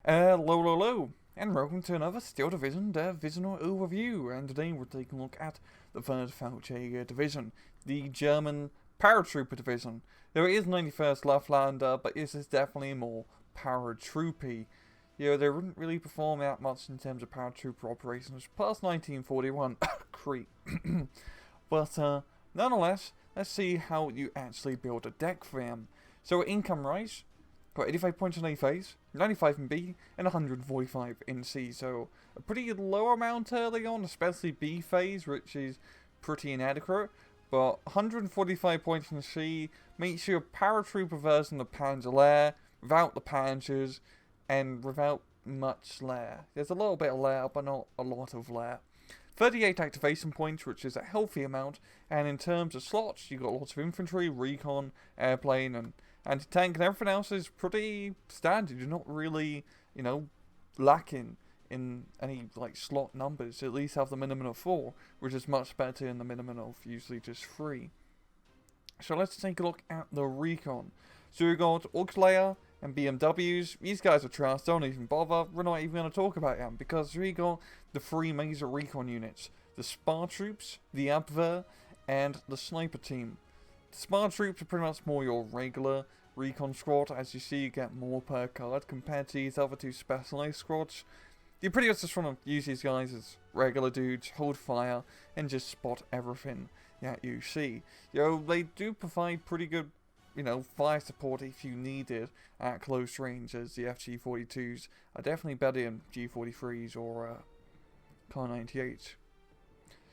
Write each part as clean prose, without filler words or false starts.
Hello, and welcome to another Steel Division Divisional overview. And today we're taking a look at the 3rd Fallschirmjäger Division, the German paratrooper division. There is 91st Luftlander, but this is definitely more paratroopy. You know, they wouldn't really perform that much in terms of paratrooper operations past 1941. Creep. But nonetheless, let's see how you actually build a deck for them. So income rise. Got 85 points in A phase, 95 in B, and 145 in C. So a pretty low amount early on, especially B phase, which is pretty inadequate. But 145 points in C makes you a paratrooper version of Panzer Lehr, without the Panzers, and without much Lehr. There's a little bit of Lehr, but not a lot of Lehr. 38 activation points, which is a healthy amount, and in terms of slots, you've got lots of infantry, recon, airplane, and anti-tank, and everything else is pretty standard. You're not really, lacking in any, slot numbers. At least have the minimum of 4, which is much better than the minimum of usually just 3. So let's take a look at the recon. So we've got Auxlayer and BMWs. These guys are trash, don't even bother. We're not even going to talk about them, because we got the 3 major recon units. The Spar Troops, the Abwehr, and the Sniper Team. The Spar Troops are pretty much more your regular recon squad. As you see, you get more per card compared to these other 2 specialized squads. You pretty much just want to use these guys as regular dudes, hold fire, and just spot everything that you see. They do provide pretty good, fire support if you need it at close range, as the FG-42s are definitely better than G-43s or Kar-98s.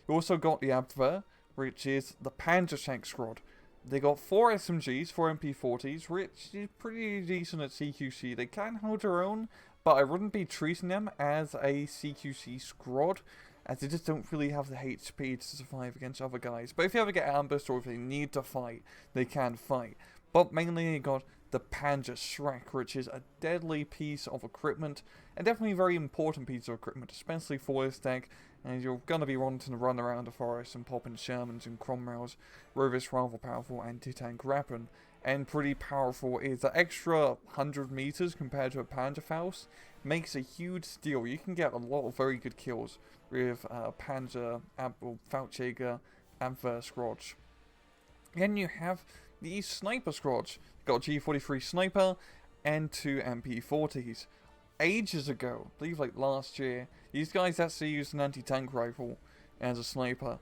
You also got the Abwehr, which is the Panzer Tank squad. They got 4 SMGs, 4 MP40s, which is pretty decent at CQC. They can hold their own, but I wouldn't be treating them as a CQC squad, as they just don't really have the HP to survive against other guys. But if you ever get ambushed or if they need to fight, they can fight. But mainly you got the Panzer Schreck, which is a deadly piece of equipment, and definitely a very important piece of equipment, especially for this deck, and you're going to be wanting to run around the forest and pop in Shermans and Cromwells with this rather powerful anti-tank weapon. And pretty powerful is the extra 100 meters compared to a Panzerfaust makes a huge deal. You can get a lot of very good kills with Fallschirmjäger Abwehr squads. Then you have the Sniper squads. Got G43 Sniper and 2 MP40s. Ages ago, I believe last year, these guys actually used an anti-tank rifle as a sniper.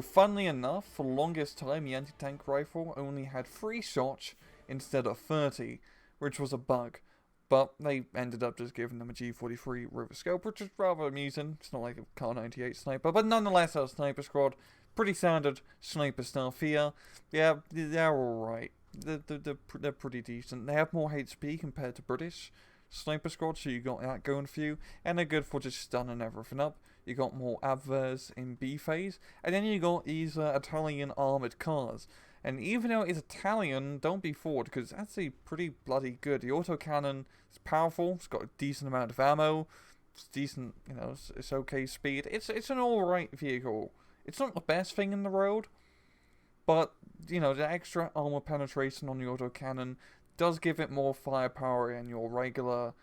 Funnily enough, for the longest time, the anti-tank rifle only had 3 shots instead of 30, which was a bug. But they ended up just giving them a G43 river scope, which is rather amusing. It's not like a Kar-98 sniper, but nonetheless, a sniper squad. Pretty standard sniper stuff here. Yeah, they're alright. They're pretty decent. They have more HP compared to British sniper squad, so you got that going for you, and they're good for just stunning everything up. You got more Abwehrs in B phase, and then you got these Italian armoured cars. And even though it's Italian, don't be fooled, because it's actually pretty bloody good. The autocannon is powerful, it's got a decent amount of ammo, it's decent, it's okay speed. It's an alright vehicle. It's not the best thing in the world, but, the extra armor penetration on the autocannon does give it more firepower than your regular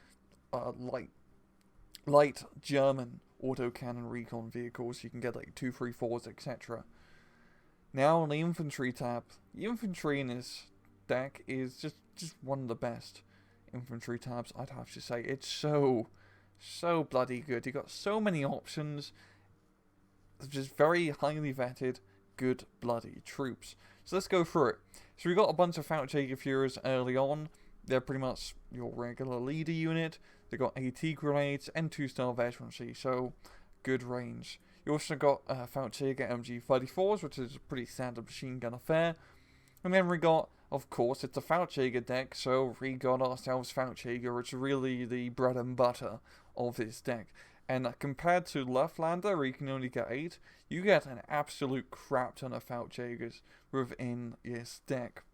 light German autocannon recon vehicles. You can get 234s, etc. Now on the infantry tab, the infantry in this deck is just one of the best infantry tabs, I'd have to say. It's so bloody good. You got so many options. Just very highly vetted, good bloody troops. So let's go through it. So we got a bunch of Fallschirmjäger Führers early on. They're pretty much your regular leader unit. They got AT grenades and 2-star veterancy, so good range. You also got Fallschirmjäger MG34s, which is a pretty standard machine gun affair. And then we got, of course, it's a Fallschirmjäger deck, so we got ourselves Fallschirmjäger, which is really the bread and butter of this deck. And compared to Luftlander, where you can only get 8, you get an absolute crap ton of Fallschirmjägers within this deck.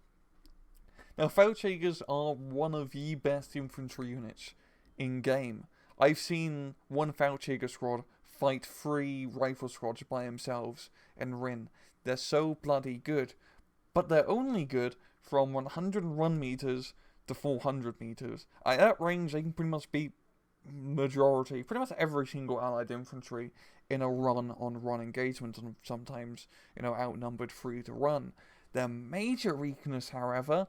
Now, Fallschirmjägers are one of the best infantry units in game. I've seen one Fallschirmjäger squad fight 3 rifle squads by themselves and win. They're so bloody good. But they're only good from 101 meters to 400 meters. At that range, they can pretty much beat majority, pretty much every single allied infantry in a run-on-run engagement, and sometimes, outnumbered 3 to 1. The major weakness, however,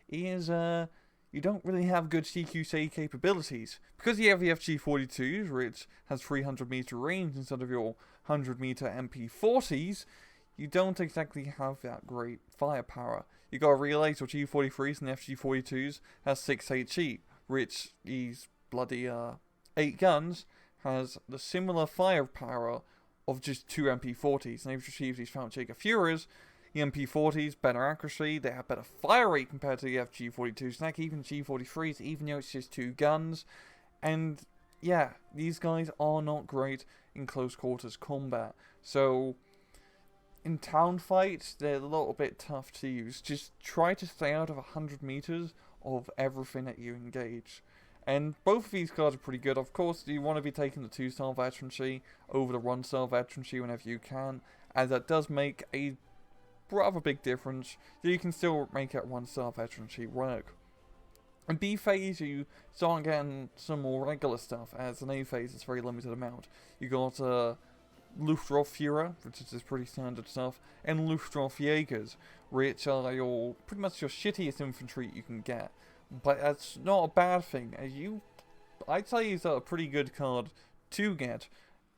is you don't really have good CQC capabilities. Because you have the FG-42s, which has 300 meter range instead of your 100 meter MP-40s, you don't exactly have that great firepower. You gotta realize your G-43s and FG-42s has 6 HE, which these bloody 8 guns has the similar firepower of just 2 MP-40s. And they've received these Fallschirmjäger Führers. The MP-40s, better accuracy, they have better fire rate compared to the FG-42s, and even G-43s, even though it's just 2 guns. And yeah, these guys are not great in close quarters combat. So in town fights, they're a little bit tough to use. Just try to stay out of 100 meters of everything that you engage. And both of these cards are pretty good. Of course, you want to be taking the 2-star veterancy over the 1-star veterancy whenever you can, as that does make a rather big difference. You can still make it 1-star veterancy work. In B phase, you start getting some more regular stuff, as in A phase it's very limited amount. You got Luftwaffenführer, which is just pretty standard stuff, and Luftwaffenjägers, which are pretty much your shittiest infantry you can get. But that's not a bad thing, as I'd say these are a pretty good card to get,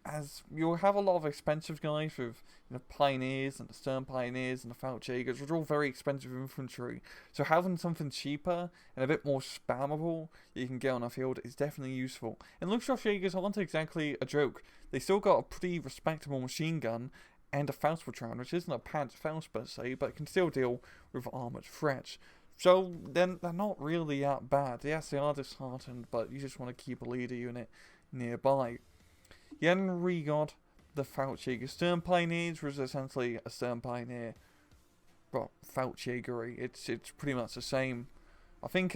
as you'll have a lot of expensive guys with Pioneers and the Stern Pioneers and the Fallschirmjägers, which are all very expensive infantry. So having something cheaper and a bit more spammable that you can get on a field is definitely useful. And Luftwaffenjägers aren't exactly a joke. They still got a pretty respectable machine gun and a Faustpatron, which isn't a Panzerfaust per se, but can still deal with armoured threats. So then they're not really that bad. Yes, they are disheartened, but you just want to keep a leader unit nearby. Then we got the Fallschirmjäger Stern Pioneers, which is essentially a Stern Pioneer, well, Fallschirmjägery. It's pretty much the same. I think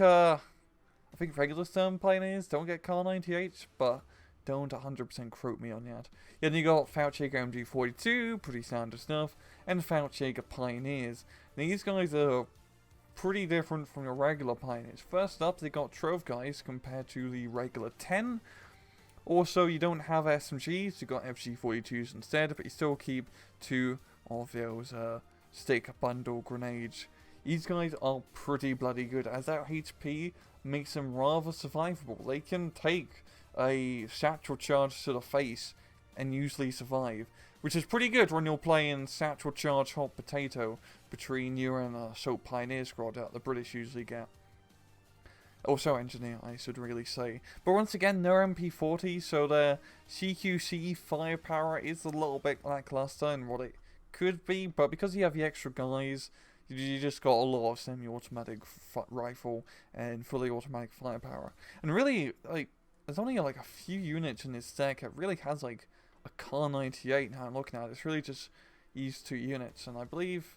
regular Stern Pioneers don't get Car 98, but don't 100% quote me on that. Then you got Fallschirmjäger MG42, pretty standard stuff, and Fallschirmjäger Pioneers. These guys are pretty different from your regular Pioneers. First up, they got Trove guys compared to the regular 10. Also, you don't have SMGs, you got FG-42s instead, but you still keep 2 of those stick bundle grenades. These guys are pretty bloody good, as their HP makes them rather survivable. They can take a satchel charge to the face and usually survive, which is pretty good when you're playing satchel charge hot potato between you and a Soap Pioneer squad that the British usually get. Also engineer, I should really say. But once again, no MP40, so their CQC firepower is a little bit lackluster in what it could be, but because you have the extra guys, you just got a lot of semi-automatic rifle and fully automatic firepower. And really, there's only a few units in this deck that really has a Car 98 now I'm looking at it. It's really just these 2 units, and I believe,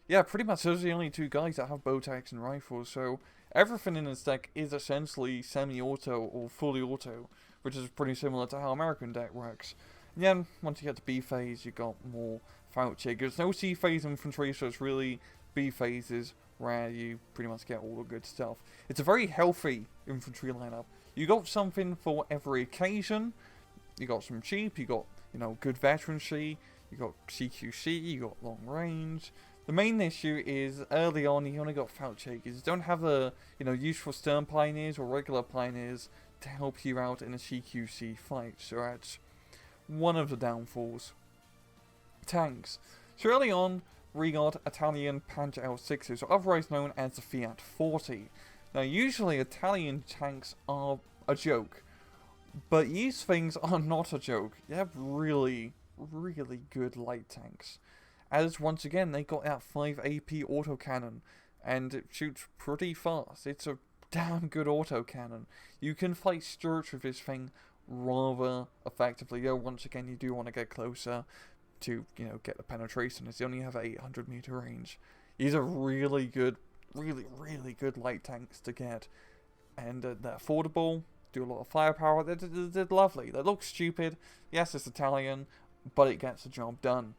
yeah, pretty much those are the only 2 guys that have bow tags and rifles, so everything in this deck is essentially semi-auto or fully auto, which is pretty similar to how American deck works. And then, once you get to B phase, you got more Fallschirmjägers. No C phase infantry, so it's really B phases where you pretty much get all the good stuff. It's a very healthy infantry lineup. You got something for every occasion. You got some cheap, you got, good veterancy, you got CQC, you got long range. The main issue is, early on, you only got Fallschirmjägers. You don't have the, useful Stern Pioneers or regular Pioneers to help you out in a CQC fight. So that's one of the downfalls. Tanks. So early on, we got Italian Panzer L6s, or otherwise known as the Fiat 40. Now, usually Italian tanks are a joke, but these things are not a joke. They have really, really good light tanks. As, once again, they got that 5 AP autocannon, and it shoots pretty fast. It's a damn good autocannon. You can fight Sturge with this thing rather effectively, though once again you do want to get closer to, get the penetration, as they only have 800 meter range. These are really good, really, really good light tanks to get, and they're affordable, do a lot of firepower, they're lovely. They look stupid, yes it's Italian, but it gets the job done.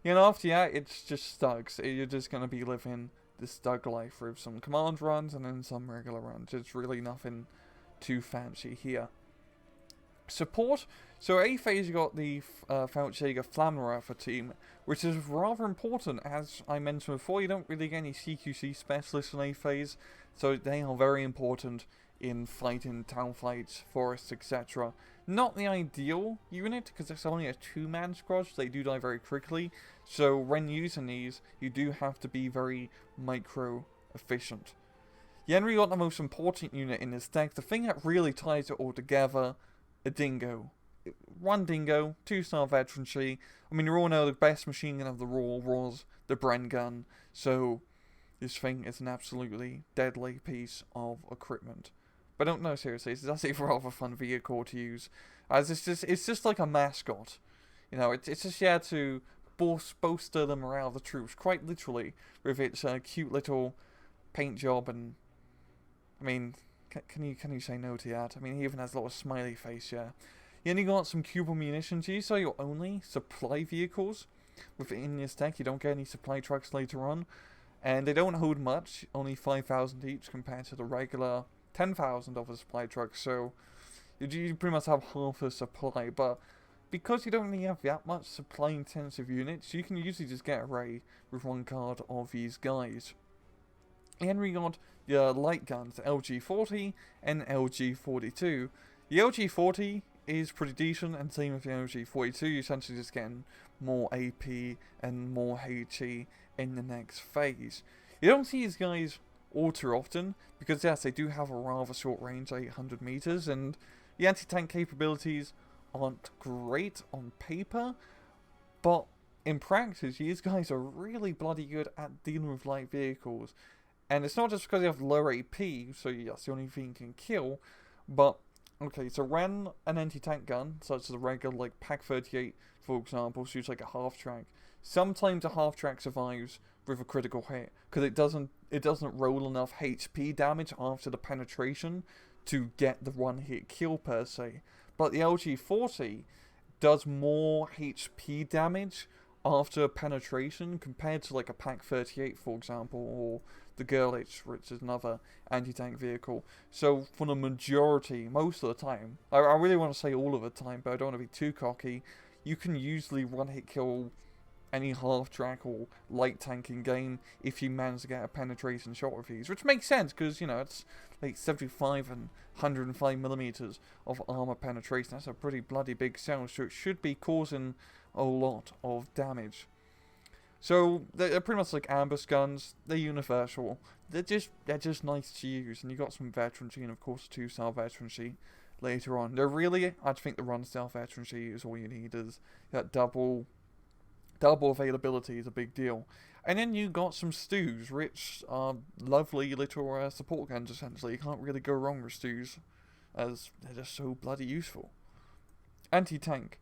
After that, it's just Stugs. You're just going to be living the Stug life with some command runs and then some regular runs. It's really nothing too fancy here. Support. So A phase you got the Fallschirmjäger Flammenwerfer team, which is rather important. As I mentioned before, you don't really get any CQC specialists in A phase, so they are very important in fighting town fights, forests, etc. Not the ideal unit, because it's only a 2-man squad, so they do die very quickly. So when using these, you do have to be very micro efficient. You then got the most important unit in this deck, the thing that really ties it all together, a dingo. 1 dingo, 2-star veterancy. I mean, you all know the best machine gun of the Raw was the Bren gun, so this thing is an absolutely deadly piece of equipment. But don't know, seriously, it's actually a rather fun vehicle to use, as it's just like a mascot. You know, it's just here to bolster the morale of the troops, quite literally, with its cute little paint job. And I mean, can you say no to that? I mean, he even has a little smiley face, yeah. You only got some Cuban munitions. These are your only supply vehicles within this deck. You don't get any supply trucks later on, and they don't hold much, only 5,000 each compared to the regular 10,000 of a supply truck. So you pretty much have half the supply, but because you don't really have that much supply intensive units, you can usually just get away with 1 card of these guys. And we got your light guns, the LG-40 and LG-42. The LG-40 is pretty decent, and same with the LG-42. You're essentially just getting more AP and more HE in the next phase. You don't see these guys all too often, because yes, they do have a rather short range, 800 meters, and the anti-tank capabilities aren't great on paper, but in practice, these guys are really bloody good at dealing with light vehicles. And it's not just because they have lower AP, so that's the only thing you can kill, but okay, so when an anti-tank gun, such as a regular, like Pak-38, for example, shoots like a half-track, sometimes a half-track survives with a critical hit, because it doesn't roll enough HP damage after the penetration to get the 1-hit kill per se. But the LG-40 does more HP damage after penetration compared to like a Pak-38, for example, or the Girlich, which is another anti-tank vehicle. So for the majority, most of the time, I really want to say all of the time, but I don't want to be too cocky, you can usually 1-hit kill any half-track or light tanking game if you manage to get a penetration shot with these, which makes sense because, you know, it's like 75 and 105 millimeters of armor penetration. That's a pretty bloody big cell, so it should be causing a lot of damage. So they're pretty much like ambush guns. They're universal. They're just nice to use, and you got some veterancy and of course 2-star veterancy later on. They're really, I think the run-style veterancy is all you need. Is that double availability is a big deal. And then you got some stews, which are lovely little support guns essentially. You can't really go wrong with stews, as they're just so bloody useful. Anti-tank.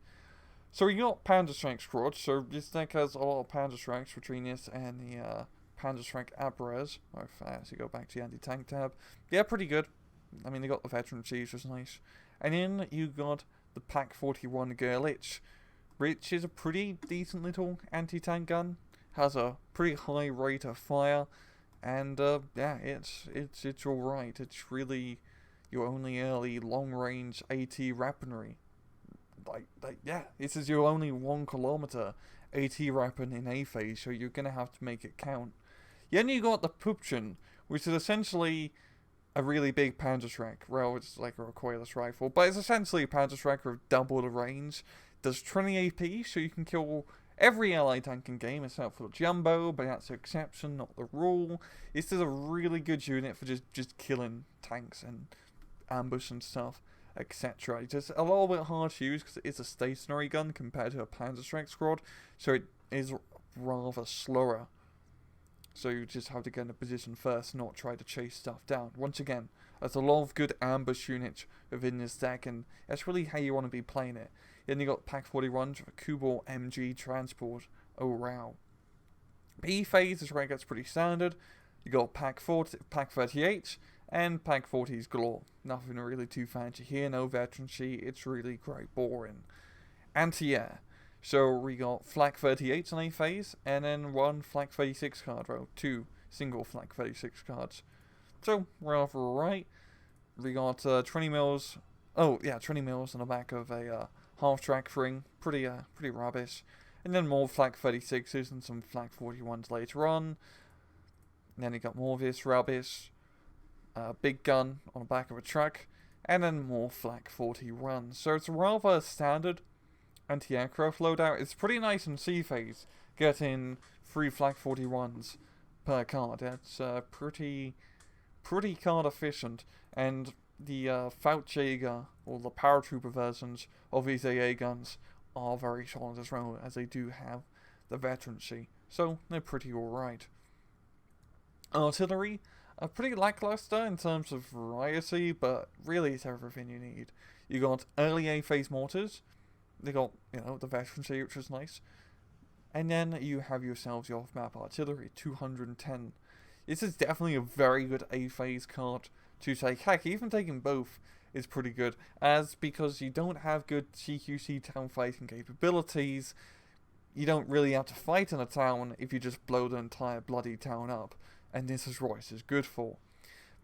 So we got Panzerschrank Squad, so this deck has a lot of Panzerschranks between this and the Panzerschrank Abrez. As you go back to the anti-tank tab. They're pretty good. I mean, they got the veterancy, which is nice. And then you got the Pak-41 Girlich, which is a pretty decent little anti-tank gun. Has a pretty high rate of fire, and yeah, it's alright. It's really your only early long-range AT weaponry. Yeah, this is your only 1 kilometer AT weapon in A phase, so you're gonna have to make it count. Then you got the Pupchen, which is essentially a really big Panzerschrank. Well, it's like a recoilless rifle, but it's essentially a Panzerschrank with double the range. Does 20 AP, so you can kill every allied tank in game except for the Jumbo, but that's the exception, not the rule. This is a really good unit for just killing tanks and ambush and stuff, etc. It's just a little bit hard to use because it is a stationary gun compared to a Panzerschrank squad, so it is rather slower. So you just have to get in a position first, not try to chase stuff down. Once again, there's a lot of good ambush units within this deck, and that's really how you want to be playing it. Then you got Pak-41 with a Kubel MG transport. Oh wow. B phase is where it gets pretty standard. You got Pak-38 and Pak-40s galore. Nothing really too fancy here, no veterancy, it's really quite boring. Anti-air. So we got Flak 38 on A phase, and then 1 Flak 36 card, well, 2 single Flak 36 cards. So, rather alright. We got 20 mils. Oh yeah, 20 mils on the back of a half-track ring. Pretty rubbish. And then more Flak 36s and some Flak 41s later on. And then you got more of this rubbish. Big gun on the back of a truck. And then more Flak 41s. So it's a rather standard anti-aircraft loadout. It's pretty nice in sea phase, getting 3 Flak 41s per card. That's pretty card efficient. And the Fallschirmjäger, or the paratrooper versions of these AA guns, are very solid as well, as they do have the veterancy. So they're pretty alright. Artillery, pretty lackluster in terms of variety, but really it's everything you need. You got early A-phase mortars. They got, the veterancy, which is nice. And then you have yourselves your off-map artillery, 210. This is definitely a very good A-phase card to take. Heck, even taking both is pretty good, as because you don't have good CQC town fighting capabilities, you don't really have to fight in a town if you just blow the entire bloody town up, and this is what this is good for.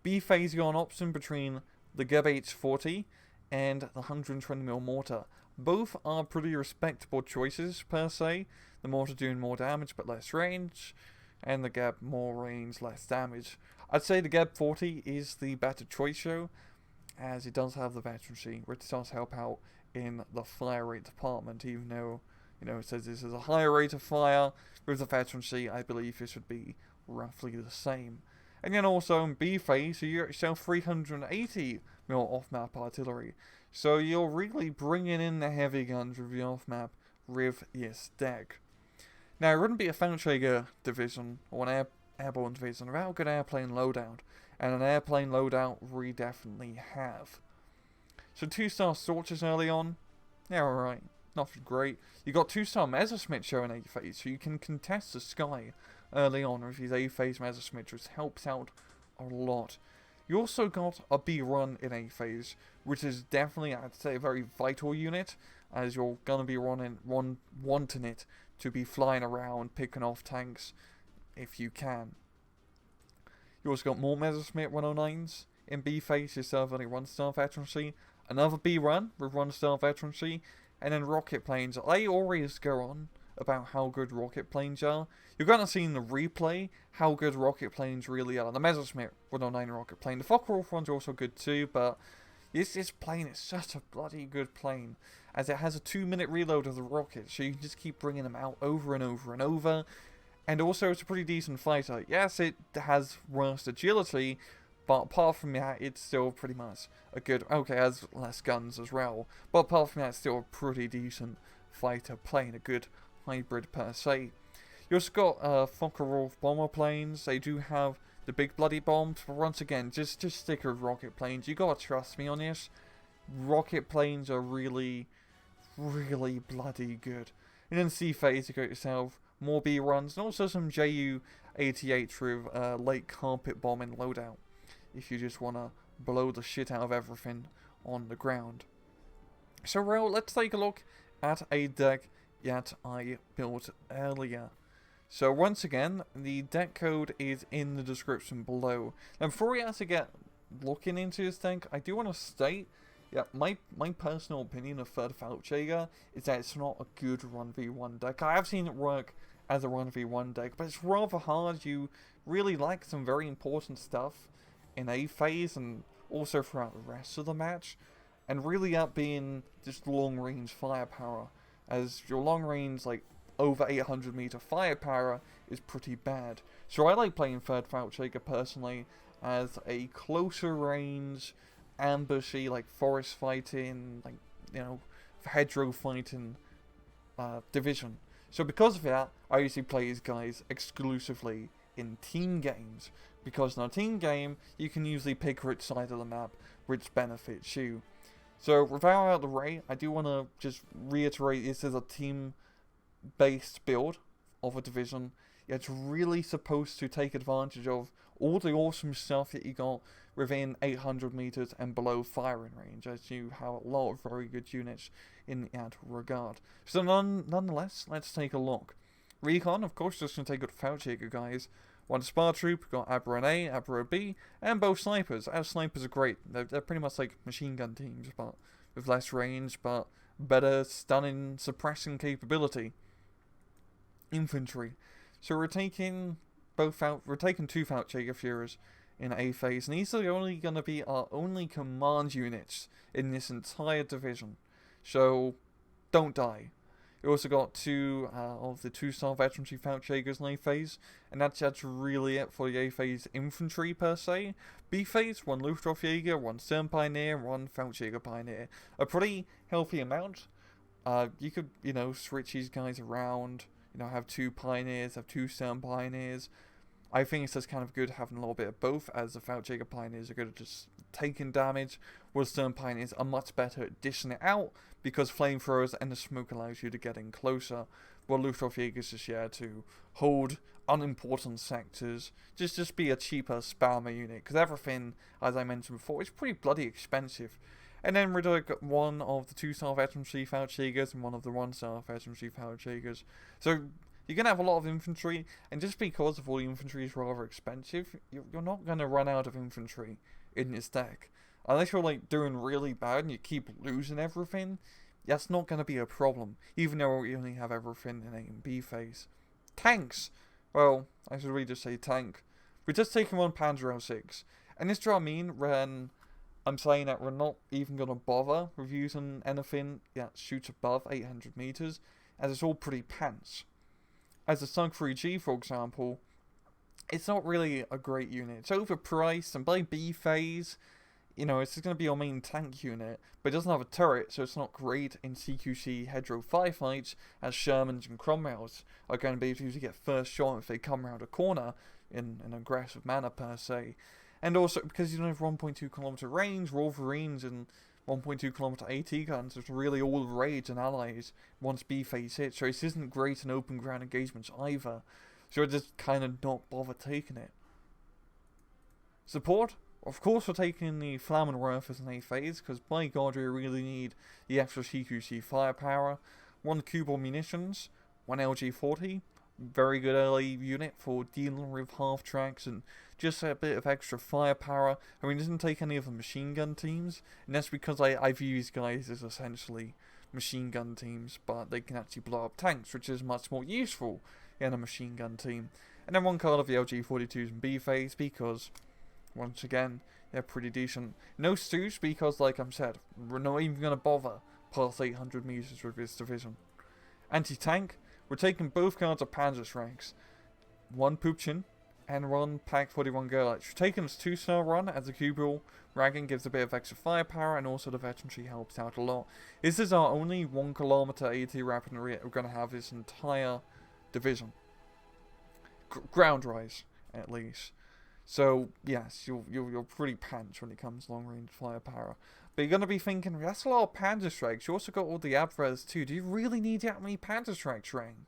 B-phase, you got an option between the Geb H40 and the 120mm mortar. Both are pretty respectable choices per se, the mortar doing more damage but less range, and the Geb more range, less damage. I'd say the Geb 40 is the better choice though, as it does have the veterancy, which does help out in the fire rate department, even though, it says this is a higher rate of fire. With the veterancy, I believe this would be roughly the same. And then also in B phase, you get yourself 380mm off-map artillery. So you're really bringing in the heavy guns with the off-map with this deck. Now, it wouldn't be a Fallschirmjäger division or an airborne division without a good airplane loadout. And an airplane loadout we definitely have. So 2-star Sorchers early on. Yeah, alright. Nothing great. You got 2-star Messerschmitt showing A-phase, so you can contest the sky early on with these A-phase Messerschmitt, which helps out a lot. You also got a B-run in A-phase, which is definitely, I'd say, a very vital unit, as you're going to be wanting it to be flying around, picking off tanks, if you can. You also got more Messerschmitt 109s in B phase, yourself only 1-star veterancy, another B run with 1-star veterancy, and then rocket planes. I always go on about how good rocket planes are. You're going to see in the replay how good rocket planes really are. The Messerschmitt 109 rocket plane. The Focke-Wulf one's also good too, but this plane is such a bloody good plane, as it has a 2-minute reload of the rocket, so you can just keep bringing them out over and over and over. And also, it's a pretty decent fighter. Yes, it has worse agility, but apart from that, it's still pretty much a good... Okay, it has less guns as well, but apart from that, it's still a pretty decent fighter plane, a good hybrid per se. You also got Focke-Wulf bomber planes. They do have the big bloody bombs, but once again, just stick with rocket planes. You gotta trust me on this. Rocket planes are really bloody good. And in C phase, you got yourself more B runs, and also some Ju-88 with late carpet bombing loadout, if you just want to blow the shit out of everything on the ground. So, well, let's take a look at a deck that I built earlier. So, once again, the deck code is in the description below. Now, before we actually get looking into this deck, I do want to state, my personal opinion of 3rd Fallschirmjäger is that it's not a good 1v1 deck. I have seen it work as a 1v1 deck, but it's rather hard. You really like some very important stuff in A phase and also throughout the rest of the match, and really up being just long range firepower, as your long range, like over 800 meter firepower, is pretty bad. So I like playing 3rd Fallschirmjäger personally as a closer range, ambushy, like forest fighting, like, hedgerow fighting division. So because of that, I usually play these guys exclusively in team games, because in a team game, you can usually pick which side of the map, which benefits you. So with that out of the way, I do want to just reiterate, this is a team-based build of a division. It's really supposed to take advantage of all the awesome stuff that you got within 800 meters and below firing range, as you have a lot of very good units in that regard. So nonetheless, let's take a look. Recon, of course, just going to take out Fallschirmjäger guys, One spar troop, we've got Abra A, Abra B, and both snipers. Our snipers are great. They're pretty much like machine gun teams, but with less range, but better stunning, suppressing capability. Infantry. So we're taking two Fallschirmjäger Führers in A phase, and these are only going to be our only command units in this entire division. So don't die. We also got two of the 2-star veterancy Fallschirmjägers in A phase, and that's really it for the A phase infantry per se. B phase, one Luftwaffenjäger, one Sturmpioneer, one Fallschirmjäger Pioneer. A pretty healthy amount. You could, switch these guys around. Have 2 Pioneers, have 2 Sturmpioneers. I think it's just kind of good having a little bit of both, as the Fallschirmjäger Pioneers are good at just taking damage, while Sturmpioneers are much better at dishing it out, because flamethrowers and the smoke allows you to get in closer, while Luftwaffenjäger is just to hold unimportant sectors, just be a cheaper spammer unit, because everything, as I mentioned before, is pretty bloody expensive. And then we're doing one of the 2-star veterancy Fallschirmjägers and one of the 1-star veterancy Fallschirmjägers. So you're going to have a lot of infantry, and just because of all the infantry is rather expensive, you're not going to run out of infantry in this deck. Unless you're doing really bad and you keep losing everything, that's not going to be a problem, even though we only have everything in A and B phase. Tanks! Well, I should really just say tank. We're just taking one Panzer L6, and this is what I mean when I'm saying that we're not even going to bother with using anything that shoots above 800 meters, as it's all pretty pants. As a Sug 3G, for example, it's not really a great unit. It's overpriced, and by B phase, it's just going to be your main tank unit, but it doesn't have a turret, so it's not great in CQC hedgerow firefights, as Shermans and Cromwells are going to be able to get first shot if they come around a corner in an aggressive manner per se. And also, because you don't have 1.2 kilometer range, Wolverines and 1.2 kilometer AT guns is really all the rage and allies once B phase hits, so this isn't great in open ground engagements either, so I just kind of not bother taking it. Support? Of course we're taking the Flammenwerfers in A phase, because by god we really need the extra CQC firepower. 1 Kubel munitions, 1 LG-40, very good early unit for dealing with half tracks and just a bit of extra firepower. I mean, it doesn't take any of the machine gun teams, and that's because I view these guys as essentially machine gun teams, but they can actually blow up tanks, which is much more useful in a machine gun team. And then 1 card of the LG-42s in B phase, because once again, they're pretty decent. No Stooge, because like I've said, we're not even going to bother past 800 meters with this division. Anti-tank, we're taking both cards of Panzerschrecks, 1 Pupchin and 1 Pak 41 Gerlich. We're taking this 2-star run, as the Kubel Ragging gives a bit of extra firepower, and also the veterancy helps out a lot. This is our only 1 kilometer AT weaponry we're going to have this entire division. Ground rise, at least. So, yes, you're pretty pants when it comes to long-range firepower. But you're going to be thinking, that's a lot of Panzerschrecks. You also got all the Abwehr's too. Do you really need that many Panzerschrecks, Rang?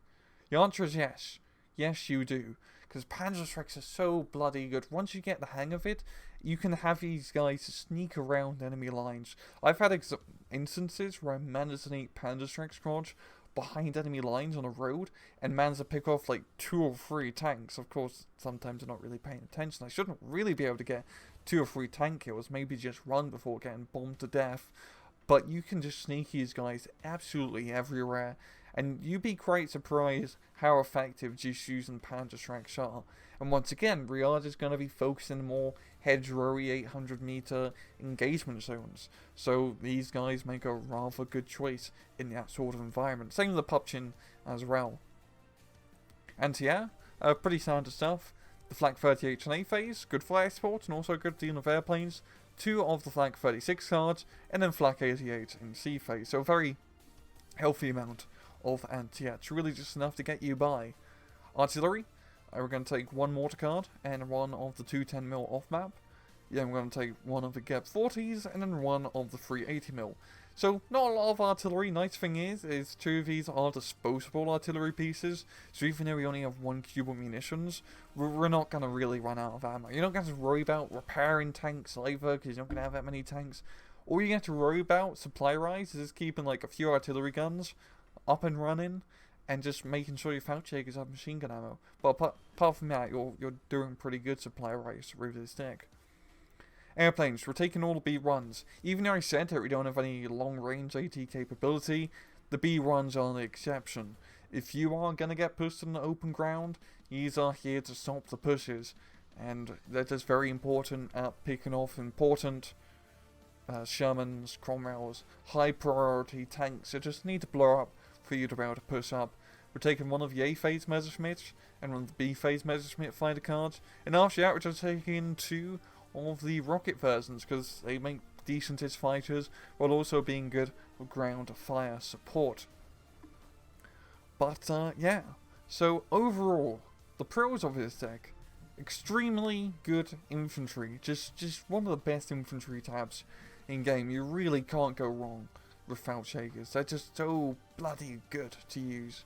The answer is yes. Yes, you do. Because Panzerschrecks are so bloody good. Once you get the hang of it, you can have these guys sneak around enemy lines. I've had instances where I managed to sneak Panzerschreck squads behind enemy lines on a road and managed to pick off 2 or 3 tanks. Of course, sometimes they're not really paying attention. I shouldn't really be able to get 2 or 3 tank kills, maybe just run before getting bombed to death. But you can just sneak these guys absolutely everywhere, and you'd be quite surprised how effective just using Panzerschrecks are. And once again, Riyadh is going to be focusing more hedgerowy 800 meter engagement zones, so these guys make a rather good choice in that sort of environment. Same with the Pupchin as well. Anti-air, pretty standard stuff. The Flak 38 in A phase, good fire support and also good dealing of airplanes. 2 of the Flak 36 cards, and then Flak 88 in C phase, so a very healthy amount of anti-air. It's really just enough to get you by. Artillery, we're going to take 1 mortar card and 1 of the 210mm off-map. Yeah, we're going to take 1 of the GEP 40s and then 1 of the 380mm. So, not a lot of artillery. Nice thing is 2 of these are disposable artillery pieces, so even though we only have 1 cube of munitions, we're not going to really run out of ammo. You're not going to worry about repairing tanks either, because you're not going to have that many tanks. All you have to worry about, supply-wise, is keeping a few artillery guns up and running, and just making sure your Fallschirmjägers have machine gun ammo. But apart from that, you're doing pretty good supply-wise with this deck. Airplanes, we're taking all the B1s. Even though I said that we don't have any long-range AT capability, the B1s are the exception. If you are going to get pushed on the open ground, these are here to stop the pushes. And that is very important at picking off important Shermans, Cromwells, high-priority tanks that just need to blow up for you to be able to push up. We're taking one of the A-phase Messerschmitts and one of the B-phase Messerschmitt fighter cards. And after that, we're just taking 2 of the rocket versions, because they make decentish fighters while also being good for ground fire support. But yeah, so overall, the pros of this deck: extremely good infantry, just one of the best infantry tabs in game. You really can't go wrong with Fallschirmjägers. They're just so bloody good to use.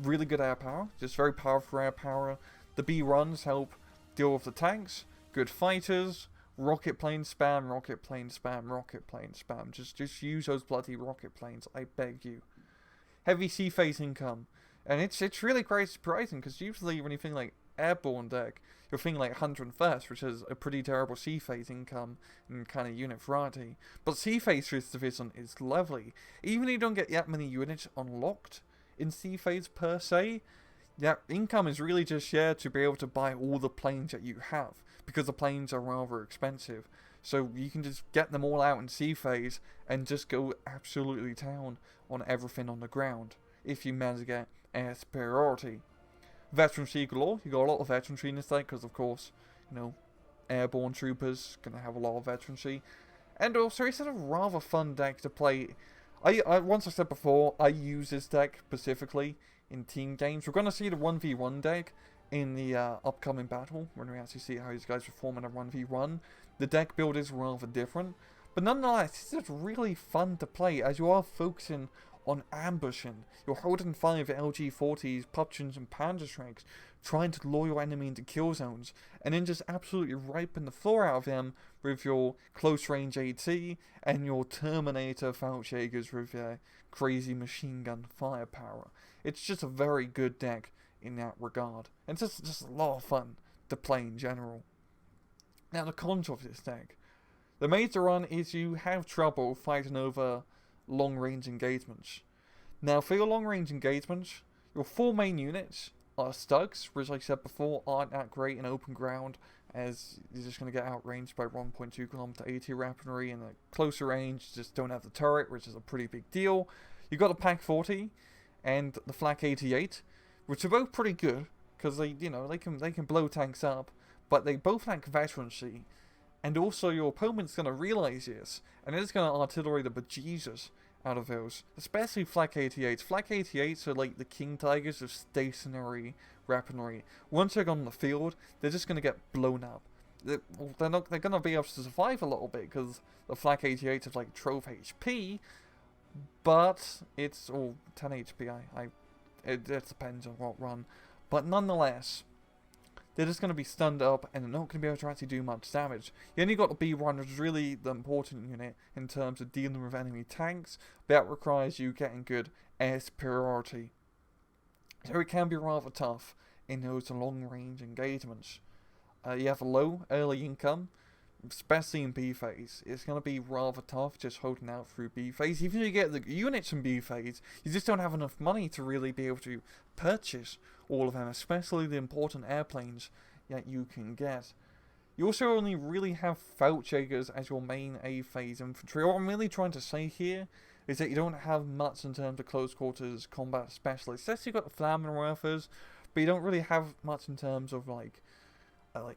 Really good air power, just very powerful air power. The B runs help deal with the tanks. Good fighters, rocket plane spam, rocket plane spam, rocket plane spam. Just use those bloody rocket planes, I beg you. Heavy sea phase income, and it's really quite surprising, because usually when you think like airborne deck, you're thinking like 101st, which is a pretty terrible sea phase income and kind of unit variety. But sea phase for this division is lovely. Even if you don't get that many units unlocked in sea phase per se, that income is really just there to be able to buy all the planes that you have, because the planes are rather expensive. So you can just get them all out in sea phase and just go absolutely down on everything on the ground if you manage to get air superiority. Veterancy galore, you got a lot of veterancy in this deck, because of course, you know, airborne troopers gonna have a lot of veterancy. And also it's a rather fun deck to play. Once I said before, I use this deck specifically in team games. We're gonna see the 1v1 deck in the upcoming battle, when we actually see how these guys perform in a 1v1. The deck build is rather different, but nonetheless, it's just really fun to play, as you are focusing on ambushing. You're holding 5 LG-40s, Pupchins and Panzerschrecks, trying to lure your enemy into kill zones, and then just absolutely ripen the floor out of them with your close range AT and your Terminator Fallschirmjägers with their crazy machine gun firepower. It's just a very good deck in that regard, and it's just a lot of fun to play in general. Now, the cons of this deck. The major one is you have trouble fighting over long-range engagements. Now, for your long-range engagements, your 4 main units are Stugs, which, like I said before, aren't that great in open ground, as you're just going to get outranged by 1.2 kilometer AT weaponry, and at closer range, you just don't have the turret, which is a pretty big deal. You've got the Pak 40 and the Flak 88, which are both pretty good, because they can blow tanks up, but they both lack veterancy. And also your opponent's going to realise this, and it's going to artillery the bejesus out of those. Especially Flak 88s. Flak 88s are like the King Tigers of stationary weaponry. Once they're on the field, they're just going to get blown up. They're going to be able to survive a little bit, because the Flak 88s have like 12 HP, but it's all 10 HP. It depends on what run. But nonetheless, they're just going to be stunned up, and they're not going to be able to actually do much damage. You only got the B1, which is really the important unit in terms of dealing with enemy tanks. That requires you getting good air superiority. So it can be rather tough in those long-range engagements. You have a low early income, especially in B phase. It's going to be rather tough just holding out through B phase. Even if you get the units in B phase, you just don't have enough money to really be able to purchase all of them, especially the important airplanes that you can get. You also only really have Fallschirmjägers as your main A phase infantry. What I'm really trying to say here is that you don't have much in terms of close quarters combat specialists. Yes, you've got the Flammenwerfers, but you don't really have much in terms of like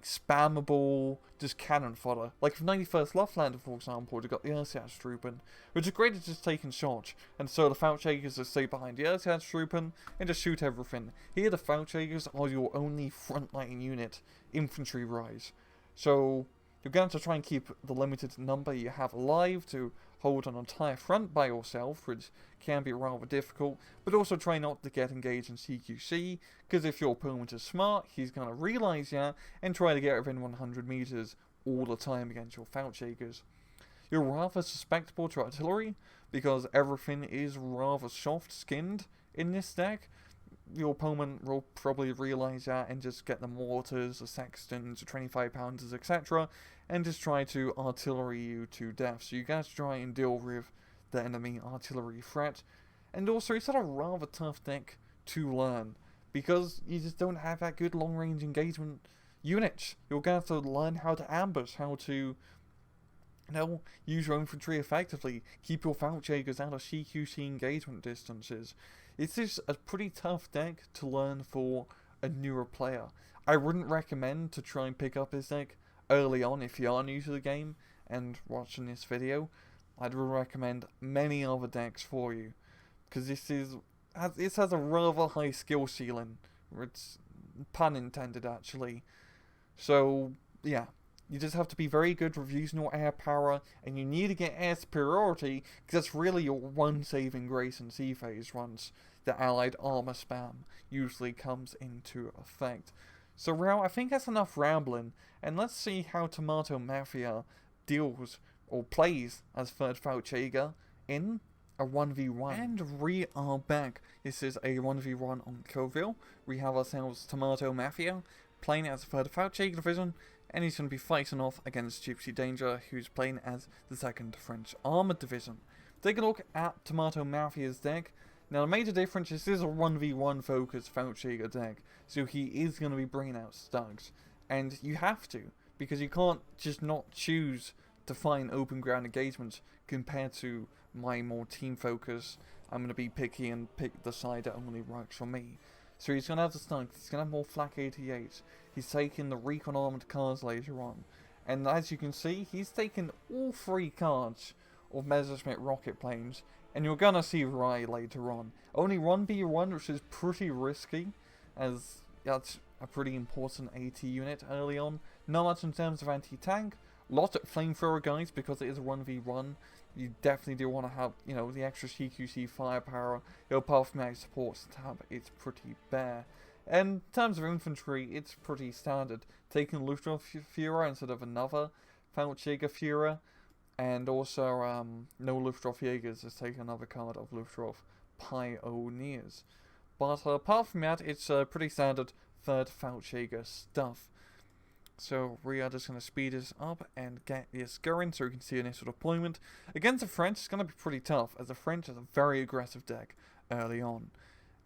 spammable, just cannon fodder. Like for 91st Luftlander, for example, you've got the Ersatstruppen, which is great at just taking shots, and so the Fallschirmjägers just stay behind the Ersatstruppen and just shoot everything. Here the Fallschirmjägers are your only frontline unit, infantry-wise. So you're going to try and keep the limited number you have alive to hold an entire front by yourself, which can be rather difficult, but also try not to get engaged in CQC, because if your opponent is smart, he's going to realise that and try to get within 100 meters all the time against your Fallschirmjägers. You're rather susceptible to artillery, because everything is rather soft-skinned in this deck. your opponent will probably realise that and just get the mortars, the sextons, the 25-pounders, etc., and just try to artillery you to death. So you guys try and deal with the enemy artillery threat. And also, it's a rather tough deck to learn, because you just don't have that good long-range engagement units. You're going to have to learn how to ambush, how to, use your infantry effectively, keep your Fallschirmjägers out of CQC engagement distances. It's just a pretty tough deck to learn for a newer player. I wouldn't recommend to try and pick up this deck early on if you are new to the game and watching this video. I'd recommend many other decks for you, because this has a rather high skill ceiling. It's pun intended, actually. So yeah, you just have to be very good with using your air power, and you need to get air superiority, because that's really your one saving grace in sea phase once the allied armor spam usually comes into effect. So now I think that's enough rambling, and let's see how Tomato Mafia deals or plays as third Fallschirmjäger in a 1v1. And we are back. This is a 1v1 on Coville. We have ourselves Tomato Mafia playing as third Fallschirmjäger division, and he's going to be fighting off against Gypsy Danger, who's playing as the 2nd French Armoured Division. Take a look at Tomato Mafia's deck. Now, the major difference is this is a 1v1 focused Fallschirmjäger deck, so he is going to be bringing out Stugs. And you have to, because you can't just not choose to find open ground engagements compared to my more team focus. I'm going to be picky and pick the side that only works for me. So he's going to have the Stugs, he's going to have more Flak 88s, he's taking the Recon armored cards later on. And as you can see, he's taken all 3 cards of Messerschmitt rocket planes, and you're gonna see Rye later on. Only 1v1, which is pretty risky, as that's a pretty important AT unit early on. Not much in terms of anti-tank, lot of flamethrower guys, because it is a 1v1. You definitely do want to have, the extra CQC firepower. Apart from that supports tab, it's pretty bare. And in terms of infantry, it's pretty standard. Taking Luftwaffe Führer instead of another Fallschirmjäger Führer. And also, no Luftwaffe Jägers is taking another card of Luftwaffe Pioneers. But apart from that, it's pretty standard third Fallschirmjäger stuff. So we are just going to speed this up and get this going so you can see initial deployment. Against the French, it's going to be pretty tough, as the French is a very aggressive deck early on.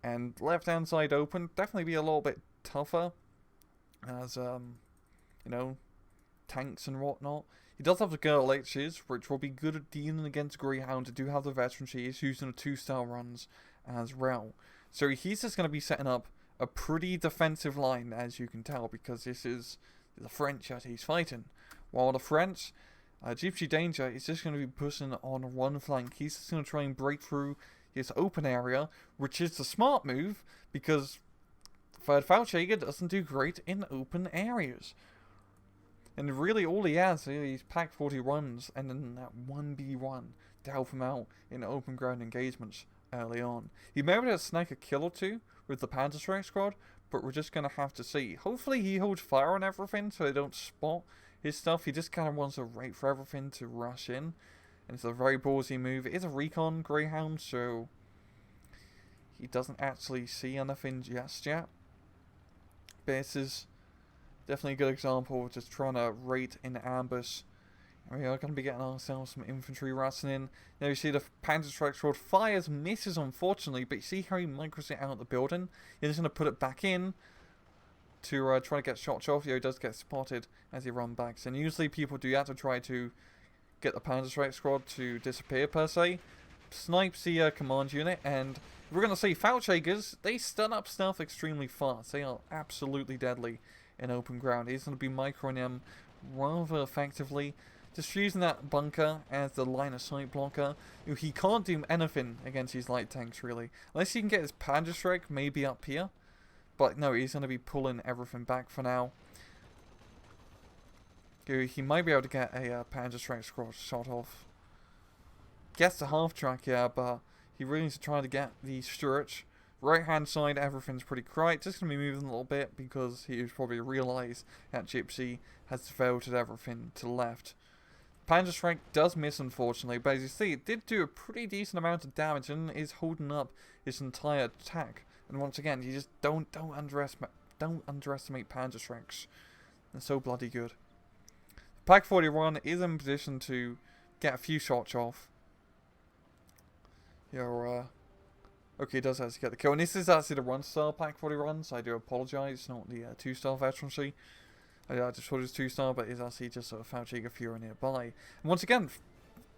And left hand side open, definitely be a little bit tougher, as, tanks and whatnot. He does have the Girl H's, which will be good at dealing against Greyhound. To do have the veteran, she is using the 2-star runs as well. So he's just going to be setting up a pretty defensive line, as you can tell, because this is the French that he's fighting. While the French, Gypsy Danger is just going to be pushing on one flank. He's just going to try and break through his open area, which is the smart move, because third Fallschirmjäger doesn't do great in open areas. And really all he has are these Pack 41s and then that 1v1 to help him out in open ground engagements early on. He may be able to snag a kill or two with the Panzer Strike Squad, but we're just going to have to see. Hopefully he holds fire on everything so they don't spot his stuff. He just kind of wants to wait for everything to rush in. And it's a very ballsy move. It is a recon Greyhound, so he doesn't actually see anything just yet. But this is definitely a good example of just trying to rate in ambush. And we are going to be getting ourselves some infantry rushing in. Now you see the Panzer Strike Squad fires, misses unfortunately, but you see how he micros it out of the building. He's just going to put it back in to try to get shots off. He does get spotted as he runs back. And usually people do that to try to get the Panzer Strike Squad to disappear per se. Snipes the command unit, and we're going to see Fallschirmjägers, they stun up stealth extremely fast. They are absolutely deadly in open ground. He's going to be microing him rather effectively, just using that bunker as the line of sight blocker. He can't do anything against these light tanks really, unless he can get his Panzer Strike maybe up here, but no, he's going to be pulling everything back for now. He might be able to get a Panzer Strike Squad shot off. Gets the half track, yeah, but he really needs to try to get the Sturridge. Right hand side, everything's pretty quiet. Just going to be moving a little bit because he's probably realised that Gypsy has devoted everything to the left. Panzer Strike does miss unfortunately, but as you see, it did do a pretty decent amount of damage and is holding up its entire attack And once again, you just don't underestimate Panzerschrecks. They're so bloody good. Pak 41 is in position to get a few shots off. Okay, it does actually get the kill. And this is actually the 1-star Pak 41, so I do apologise, not the 2-star veterancy. I just thought it was 2-star, but it's actually just a Fallschirmjäger Führer nearby. And once again,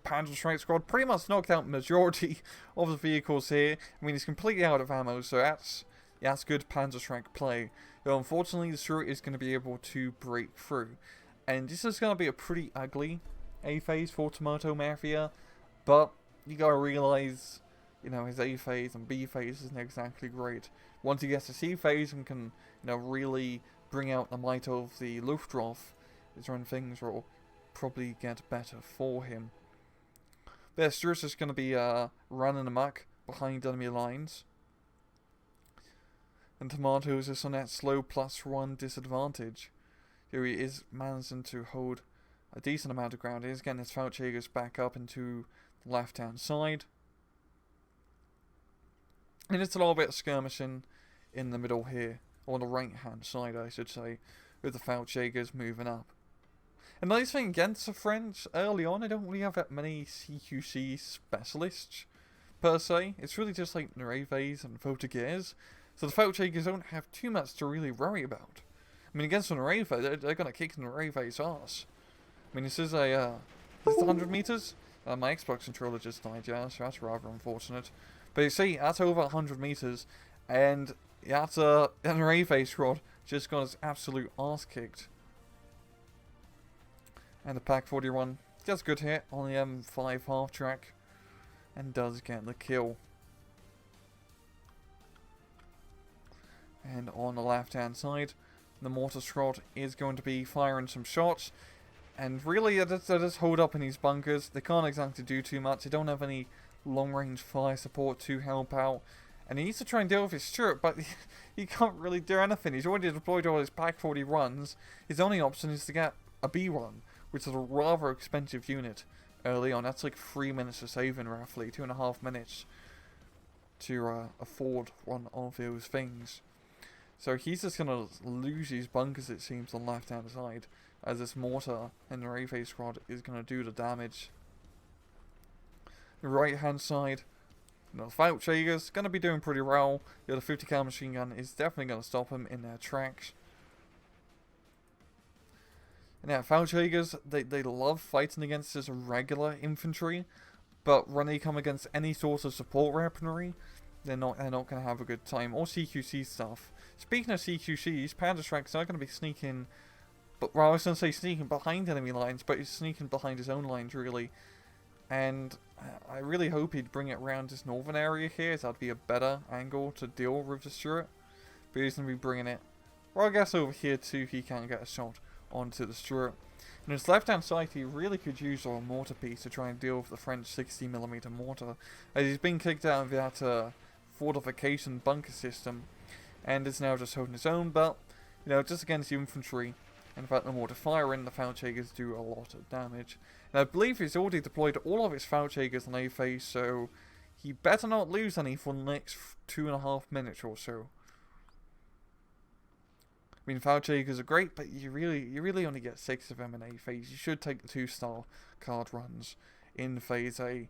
Panzerschreck Squad pretty much knocked out majority of the vehicles here. I mean, he's completely out of ammo, so that's good Panzerschreck play. Though unfortunately, the Stuart is going to be able to break through. And this is going to be a pretty ugly A phase for Tomato Mafia, but you gotta realise, you know, his A phase and B phase isn't exactly great. Once he gets to C phase and can, you know, really bring out the might of the Luftwaffe, is when things will probably get better for him. But Stuart's just going to be running amok behind enemy lines. And Tomato is just on that slow +1 disadvantage. Here he is managing to hold a decent amount of ground. He is getting his Fallschirmjägers back up into the left-hand side. And it's a little bit of skirmishing in the middle here. Or on the right-hand side, I should say. With the Fallschirmjägers moving up. And the nice thing against the French, early on, I don't really have that many CQC specialists, per se. It's really just like Nereves and Voltigeurs. So the Fallschirmjägers don't have too much to really worry about. I mean, against the Nereve, they're going to kick the Nereve's ass. I mean, this is a, this is 100 meters? My Xbox controller just died, yeah, so that's rather unfortunate. But you see, that's over 100 meters, and that's a Nereve squad just got his absolute ass kicked. And the Pak 41 gets a good hit on the M5 half track and does get the kill. And on the left hand side, the mortar squad is going to be firing some shots. And really, they just hold up in these bunkers. They can't exactly do too much. They don't have any long range fire support to help out. And he needs to try and deal with his Stuart, but he can't really do anything. He's already deployed all his Pak 40 runs. His only option is to get a B1, which is a rather expensive unit early on. That's like 3 minutes to save in roughly, 2.5 minutes to afford one of those things. So he's just going to lose these bunkers, it seems, on the left-hand side, as this mortar and the Nereve squad is going to do the damage. The right-hand side, you know, the Fallschirmjäger's going to be doing pretty well. The 50 cal machine gun is definitely going to stop him in their tracks. And yeah, Fallschirmjägers, they love fighting against this regular infantry, but when they come against any sort of support weaponry, they're not going to have a good time. Or CQC stuff. Speaking of CQCs, Panzerschrecks are going to be sneaking, but well, I was going to say sneaking behind enemy lines, but he's sneaking behind his own lines really. And I really hope he'd bring it around this northern area here, as that'd be a better angle to deal with the Stuart. But he's going to be bringing it, well, I guess over here too, he can get a shot onto the Stuart. And his left-hand side, he really could use a mortar piece to try and deal with the French 60mm mortar, as he's been kicked out of that fortification bunker system, and is now just holding his own. But you know, just against the infantry, and without the mortar firing, the Fallschirmjägers do a lot of damage. And I believe he's already deployed all of his Fallschirmjägers on A phase, so he better not lose any for the next 2.5 minutes or so. I mean, Fallschirmjägers are great, but you really only get 6 of them in A phase. You should take the 2-star card runs in phase A.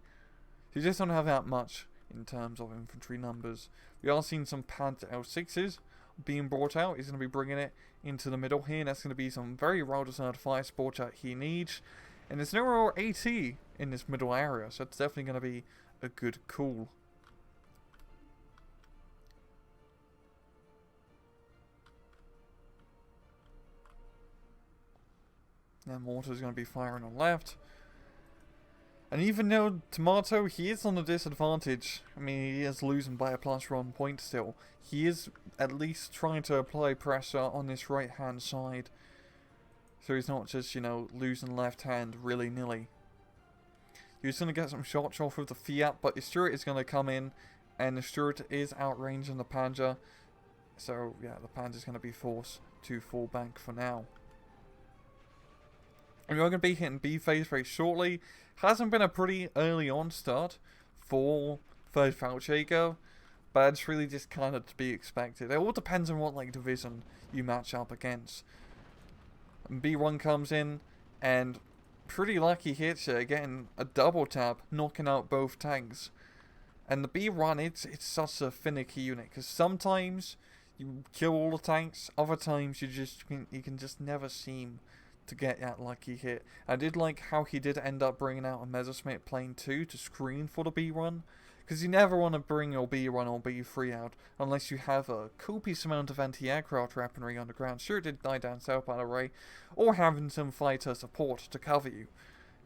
You just don't have that much in terms of infantry numbers. We are seeing some Panzer L6s being brought out. He's going to be bringing it into the middle here. That's going to be some very well-deserved fire support that he needs. And there's no more AT in this middle area, so it's definitely going to be a good call. Now mortar's going to be firing on left. And even though Tomato, he is on a disadvantage, I mean, he is losing by a +1 point still, he is at least trying to apply pressure on this right-hand side. So he's not just, you know, losing left hand willy-nilly. He's going to get some shots off with the Fiat, but the Stuart is going to come in, and the Stuart is outranging the Panzer. So, yeah, the Panzer is going to be forced to fall back for now. And we're going to be hitting B phase very shortly. Hasn't been a pretty early on start for 3rd Fallschirmjäger, but it's really just kind of to be expected. It all depends on what like division you match up against. And B1 comes in and pretty lucky hits here, getting a double tap, knocking out both tanks. And the B1, it's such a finicky unit, because sometimes you kill all the tanks, other times you can just never seem to get that lucky hit. I did like how he did end up bringing out a Messerschmitt plane too to screen for the B1, because you never want to bring your B1 or B3 out unless you have a copious amount of anti-aircraft weaponry on the ground. Sure, it did die down south by the way, or having some fighter support to cover you,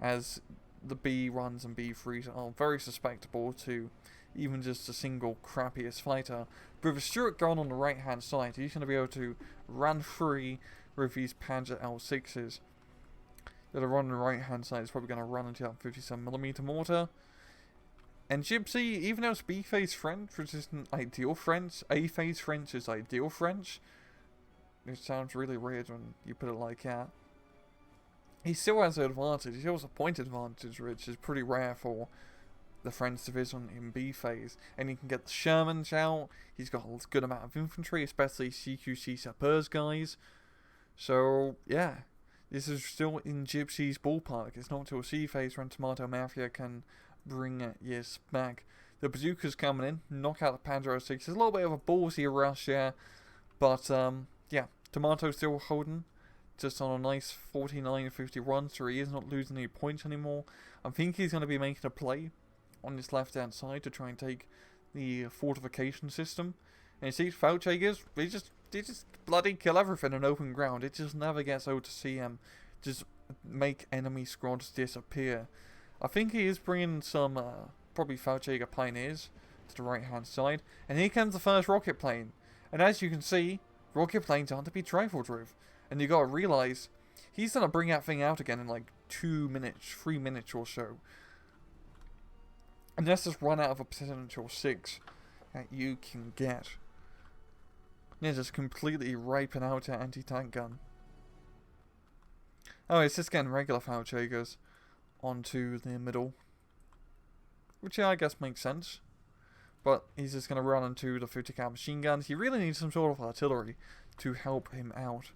as the B1s and B3s are very susceptible to even just a single crappiest fighter. But with a Stuart gun on the right hand side, he's going to be able to run free with these Panzer L6s. The other one on the right hand side is probably going to run into that 57mm mortar. And Gypsy, even though it's B-phase French, which isn't ideal French, A-phase French is ideal French. It sounds really weird when you put it like that. He still has an advantage. He still has a point advantage, which is pretty rare for the French division in B phase. And he can get the Shermans out. He's got a good amount of infantry, especially CQC Sapeurs guys. So, yeah. This is still in Gypsy's ballpark. It's not till C phase when Tomato Mafia can bring it, yes, back. The bazooka's coming in, knock out the Panzer 06. It's a little bit of a ballsy rush here. But, yeah. Tomato's still holding. Just on a nice 49-51, so he is not losing any points anymore. I think he's going to be making a play on his left-hand side to try and take the fortification system. And you see, Fallschirmjägers, they just bloody kill everything on open ground. It just never gets old to see him just make enemy squads disappear. I think he is bringing some, probably Fallschirmjäger Pioneers to the right-hand side. And here comes the first rocket plane. And as you can see, rocket planes aren't to be trifled with. And you gotta realize, he's gonna bring that thing out again in like 2 minutes, 3 minutes or so. And that's just run out of a potential 6 that you can get. Yeah, just completely raping out that anti-tank gun. Oh, it's just getting regular Fallschirmjägers onto the middle. Which, yeah, I guess makes sense. But he's just gonna run into the 50 cal machine guns. He really needs some sort of artillery to help him out.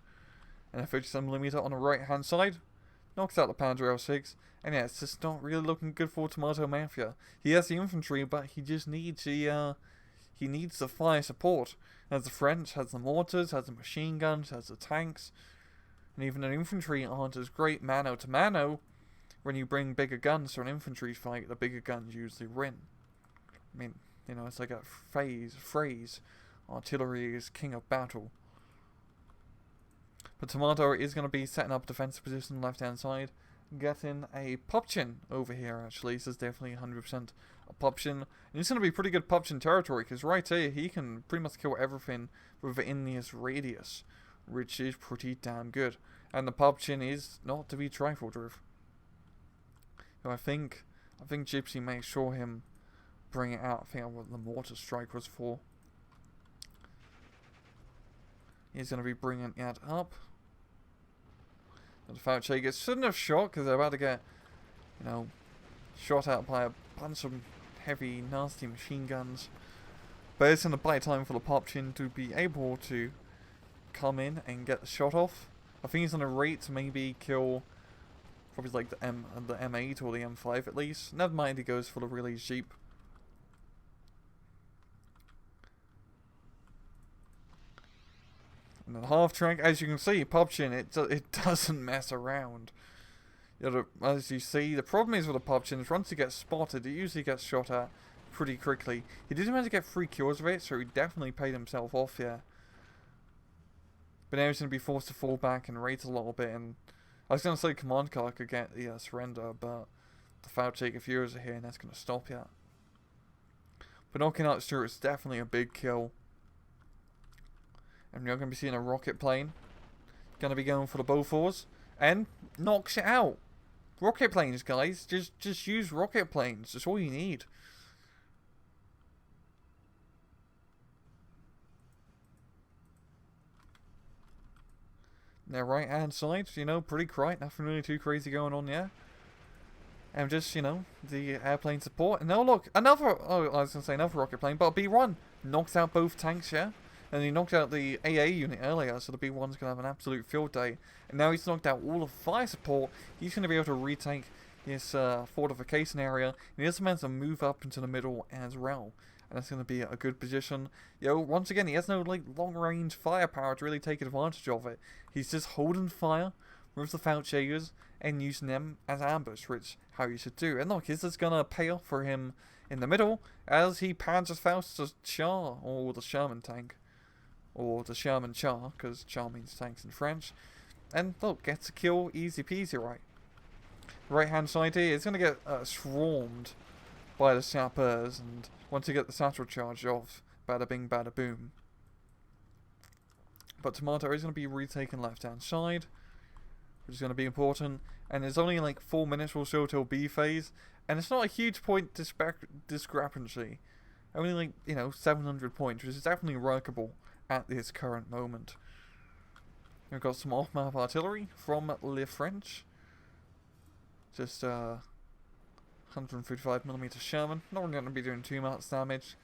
And a 57mm on the right hand side knocks out the Panzer L6. And yeah, it's just not really looking good for Tomato Mafia. He has the infantry, but he just needs the fire support. As the French has the mortars, has the machine guns, has the tanks, and even the infantry aren't as great mano to mano. When you bring bigger guns to an infantry fight, the bigger guns usually win. I mean, you know, it's like a phrase. Artillery is king of battle. But Tomato is going to be setting up defensive position left hand side. Getting a Popchin over here actually. This is definitely 100% a Popchin. And it's going to be pretty good Popchin territory, because right here he can pretty much kill everything within this radius, which is pretty damn good. And the Popchin is not to be trifled with. So I think Gypsy may show him bring it out. I think what the mortar strike was for. He's going to be bringing it up. The Fallschirmjägers shouldn't have shot, because they're about to get, you know, shot out by a bunch of heavy, nasty machine guns. But it's going to buy time for the Popchin to be able to come in and get the shot off. I think he's on a rate to maybe kill probably like the M8 or the M5 at least. Never mind, he goes for the really cheap. And then half track, as you can see, Popchin, it doesn't mess around. You know, as you see, the problem is with the Popchin is once he gets spotted, it usually gets shot at pretty quickly. He did manage to get 3 kills with it, so he definitely paid himself off here. But now he's going to be forced to fall back and rate a little bit. And I was going to say command car could get the surrender, but the Fallschirmjäger Furies are here, and that's going to stop you. But knocking out Stuart is definitely a big kill. And you're going to be seeing a rocket plane. Going to be going for the Bofors. And knocks it out. Rocket planes, guys. Just use rocket planes. That's all you need. Their right hand side, you know, pretty quiet. Nothing really too crazy going on there. And just, you know, the airplane support. And now look, another, oh, I was going to say another rocket plane, but a B1. Knocks out both tanks, yeah? And he knocked out the AA unit earlier, so the B1's going to have an absolute field day. And now he's knocked out all of fire support. He's going to be able to retake his fortification area. And he also managed to move up into the middle as well. And that's going to be a good position. Once again, he has no like long-range firepower to really take advantage of it. He's just holding fire with the Fallschirmjägers and using them as ambush, which how you should do. And look, this is going to pay off for him in the middle as he Panzerfaust the Char, or the Sherman tank. Or the Sherman Char, because Char means tanks in French. And look, gets a kill, easy peasy, right? Right hand side here is going to get swarmed by the sappers, and once you get the satchel charged off, bada bing, bada boom. But Tomato is going to be retaken left hand side, which is going to be important. And there's only like 4 minutes or so till B phase, and it's not a huge point discrepancy. Only like, 700 points, which is definitely workable at this current moment. We've got some off-map artillery from Le French. Just 155mm Sherman. Not really going to be doing too much damage,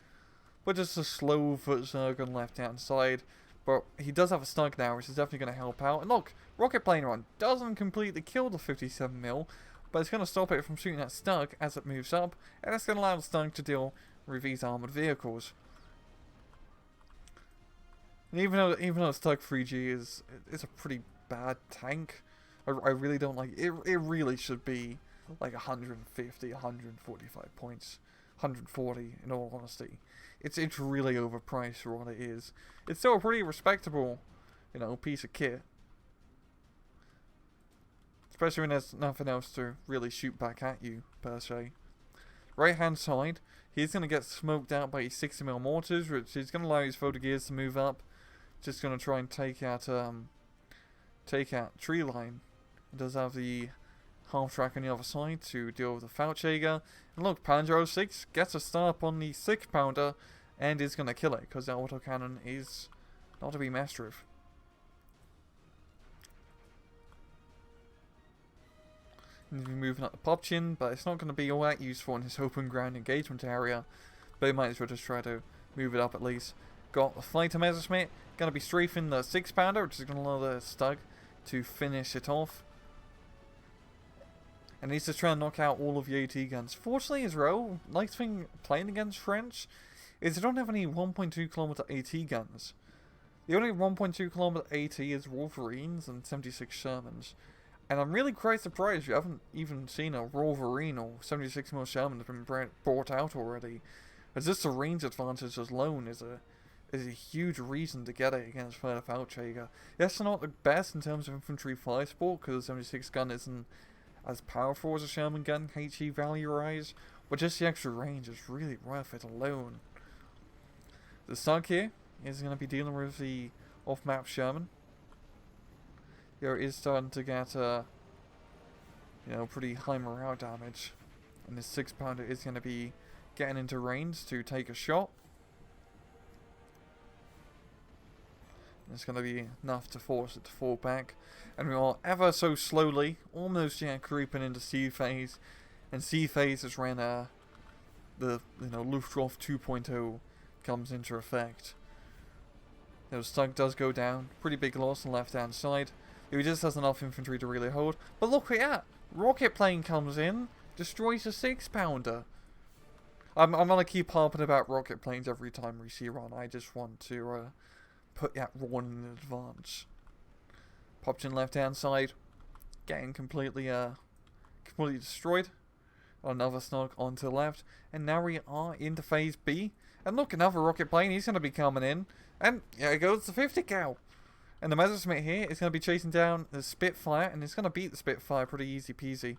but just a slow foot zerg on left-hand side. But he does have a stug now, which is definitely going to help out. And look, rocket plane run doesn't completely kill the 57mm, but it's going to stop it from shooting that stug as it moves up, and it's going to allow the stug to deal with these armoured vehicles. And even though Stug 3G is a pretty bad tank, I really don't like it. It really should be like 150, 145 points, 140 in all honesty. It's really overpriced for what it is. It's still a pretty respectable, piece of kit. Especially when there's nothing else to really shoot back at you, per se. Right hand side, he's going to get smoked out by his 60mm mortars, which is going to allow his photo gears to move up. Just going to try and take out tree line. It does have the half track on the other side to deal with the Fallschirmjäger. And look, Panzer 06 gets a start up on the 6-pounder and is going to kill it, because that autocannon is not to be messed with. And he's moving up the Popchin, but it's not going to be all that useful in his open ground engagement area. But he might as well just try to move it up at least. Got the fighter Messerschmitt, going to be strafing the 6-pounder, which is going to allow the Stug to finish it off. And he's just trying to knock out all of the AT guns. Fortunately, as well, nice thing playing against French is they don't have any 1.2km AT guns. The only 1.2km AT is Wolverines and 76 Shermans. And I'm really quite surprised you haven't even seen a Wolverine or 76mm Sherman that's been brought out already. As just the range advantage alone is a huge reason to get it against the Fallschirmjäger. Yes, they're not the best in terms of infantry fire support, because the 76 gun isn't as powerful as a Sherman gun, HE value-wise, but just the extra range is really worth it alone. The Stug here is going to be dealing with the off-map Sherman. Here it is starting to get pretty high morale damage, and this 6-pounder is going to be getting into range to take a shot. It's going to be enough to force it to fall back. And we are ever so slowly, almost creeping into C phase. And C phase is when the Luftwaffe 2.0 comes into effect. Stug does go down. Pretty big loss on the left hand side. He just has enough infantry to really hold. But look at that! Rocket plane comes in, destroys a 6-pounder. I'm going to keep harping about rocket planes every time we see one. I just want to put that one in advance. Popped in left hand side, getting completely destroyed. Another Snug onto the left, and now we are into phase B. And look, another rocket plane. He's going to be coming in, and here goes the 50 cal. And the Messerschmitt here is going to be chasing down the Spitfire, and it's going to beat the Spitfire pretty easy peasy.